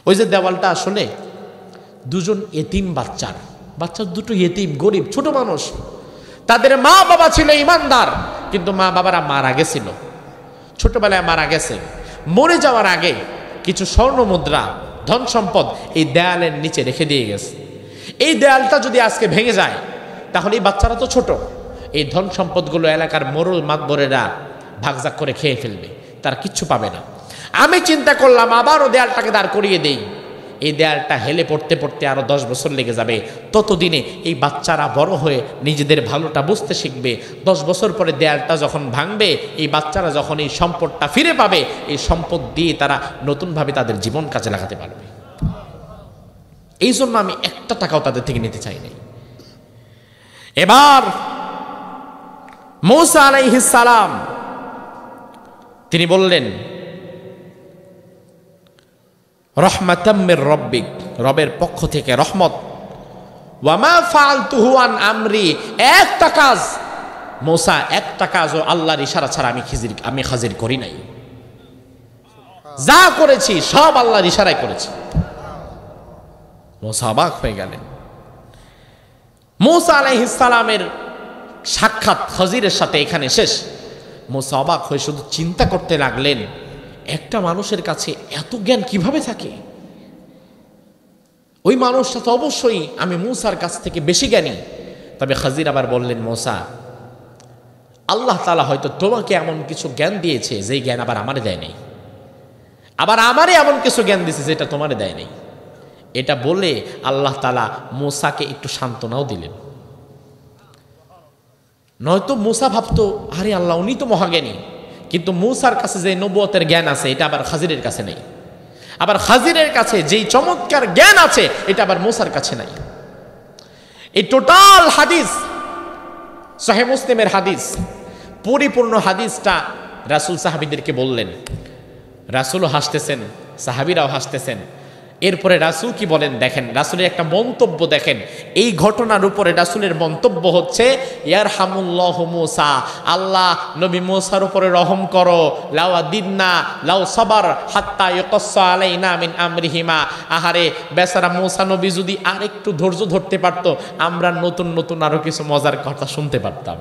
A: ওই যে দেওয়ালটা আসলে দুজন এতিম বাচ্চা দুটো এতিম, গরিব ছোট মানুষ। তাদের মা বাবা ছিল ইমানদার, কিন্তু মা বাবারা মারা গেছিল, ছোটবেলায় মারা গেছে। মরে যাওয়ার আগে কিছু স্বর্ণ মুদ্রা, ধন সম্পদ এই দেয়ালের নিচে রেখে দিয়ে গেছে। এই দেয়ালটা যদি আজকে ভেঙে যায়, তাহলে এই বাচ্চারা তো ছোট, এই ধন সম্পদগুলো এলাকার মোড়ল মাতবরেরা ভাগজাক করে খেয়ে ফেলবে, তারা কিচ্ছু পাবে না। আমি চিন্তা করলাম আবারও দেয়ালটাকে দাঁড় করিয়ে দেই। এই দেয়ালটা হেলে পড়তে পড়তে আরো 10 বছর লেগে যাবে। ততদিনে এই বাচ্চারা বড় হয়ে নিজেদের ভালোটা বুঝতে শিখবে। 10 বছর পরে দেয়ালটা যখন ভাঙবে, এই বাচ্চারা যখন এই সম্পদটা ফিরে পাবে, এই সম্পদ দিয়ে তারা নতুনভাবে তাদের জীবন কাজে লাগাতে পারবে। এই জন্য আমি একটা টাকাও তাদের থেকে নিতে চাই নাই। এবার মূসা আলাইহিস সালাম তিনি বললেন, রহমাতাম মির রব্বিক, রবের পক্ষ থেকে রহমত। ওয়ামা ফাআলতুহু আন আমরি, একটা কাজ মূসা, একটা কাজও আল্লাহর ইশারা ছাড়া আমি খাজির করি নাই। যা করেছি সব আল্লাহর ইশারায় করেছি। মূসা অবাক হয়ে গেলেন। মূসা আলাইহিস সালামের সাক্ষাৎ খাজিরের সাথে এখানে শেষ। মূসা অবাক হয়ে শুধু চিন্তা করতে লাগলেন, একটা মানুষের কাছে এত জ্ঞান কিভাবে থাকে? ওই মানুষটা তো অবশ্যই আমি মূসার কাছ থেকে বেশি জ্ঞানী। তবে খাজির আবার বললেন, মূসা, আল্লাহ তাআলা হয়তো তোমাকে এমন কিছু জ্ঞান দিয়েছে যেই জ্ঞান আবার আমারে দেয় নাই, আবার আমারে এমন কিছু জ্ঞান দিয়েছে যেটা তোমারে দেয় নাই। এটা বলে আল্লাহ তাআলা মূসাকে একটু সান্ত্বনাও দিলেন। নয়তো মূসা ভাবতো, আরে আল্লাহ উনি তো মহাজ্ঞানী, কিন্তু মূসার কাছে যে নবুয়তের জ্ঞান আছে এটা আবার খাজিরের কাছে নেই, আবার খাজিরের কাছে যেই চমৎকার জ্ঞান আছে এটা আবার মূসার কাছে নাই। এই টোটাল হাদিস সহিহ মুসলিমের হাদিস, পরিপূর্ণ হাদিসটা রাসূল সাহাবীদেরকে বললেন। রাসূলও হাসতেছেন, সাহাবীরাও হাসতেছেন। এরপরে রাসূল কি বলেন দেখেন, রাসূলের একটা মন্তব্য দেখেন। এই ঘটনার উপরে রাসূলের মন্তব্য হচ্ছে, ইয়ারহামুল্লাহু মূসা, আল্লাহ নবী মূসার উপরে রহম করো, লাউ আদিন্না লাউ সাবার হাত্তা ইয়াকাসসা আলাইনা মিন আমরিহিমা। আহারে বেচারা মূসা নবী যদি আরেকটু ধৈর্য ধরতে পারতো, আমরা নতুন নতুন আরো কিছু মজার কথা শুনতে পারতাম।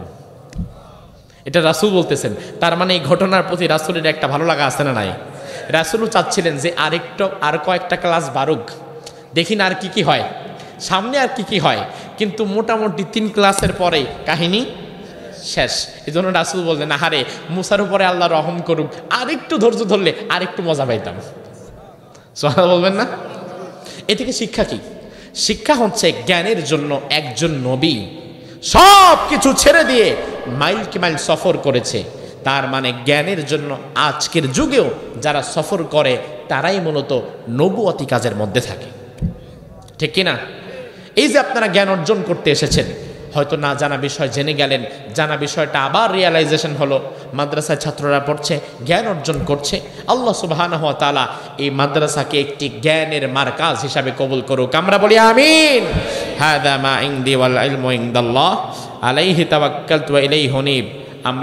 A: এটা রাসূল বলতেছেন। তার মানে এই ঘটনার প্রতি রাসূলের একটা ভালো লাগা আছে না নাই? রাসূলও চাচ্ছিলেন যে আর কয়েকটা ক্লাস বারুক, দেখি না আর কি হয়, সামনে আর কি হয়। কিন্তু মোটামুটি 3 ক্লাসের পরেই কাহিনী শেষ। এই জন্য রাসূল বললেন, আহারে মূসার উপরে আল্লাহ রহম করুক, আরেকটু ধৈর্য ধরলে আরেকটু মজা পাইতাম। সুবহানাল্লাহ বলবেন না? এ থেকে শিক্ষা কি? শিক্ষা হচ্ছে জ্ঞানের জন্য একজন নবী সব কিছু ছেড়ে দিয়ে মাইল কি মাইল সফর করেছে। তার মানে জ্ঞানের জন্য আজকের যুগেও যারা সফর করে তারাই মূলত নবুয়তি কাজের মধ্যে থাকে, ঠিক কিনা? এই যে আপনারা জ্ঞান অর্জন করতে এসেছেন, হয়তো না জানা বিষয় জেনে গেলেন, জানা বিষয়টা আবার রিয়ালাইজেশন হলো, মাদ্রাসায় ছাত্ররা পড়ছে, জ্ঞান অর্জন করছে। আল্লাহ সুবহানাহু ওয়া তাআলা এই মাদ্রাসাকে একটি জ্ঞানের মারকাজ হিসাবে কবুল করুক, আমরা বলি আমিন। হাদা মা ইনদি ওয়াল ইলমু ইনদাল্লাহ আলাইহি তাওয়াক্কালতু ওয়া ইলাইহি উনীব। আমরা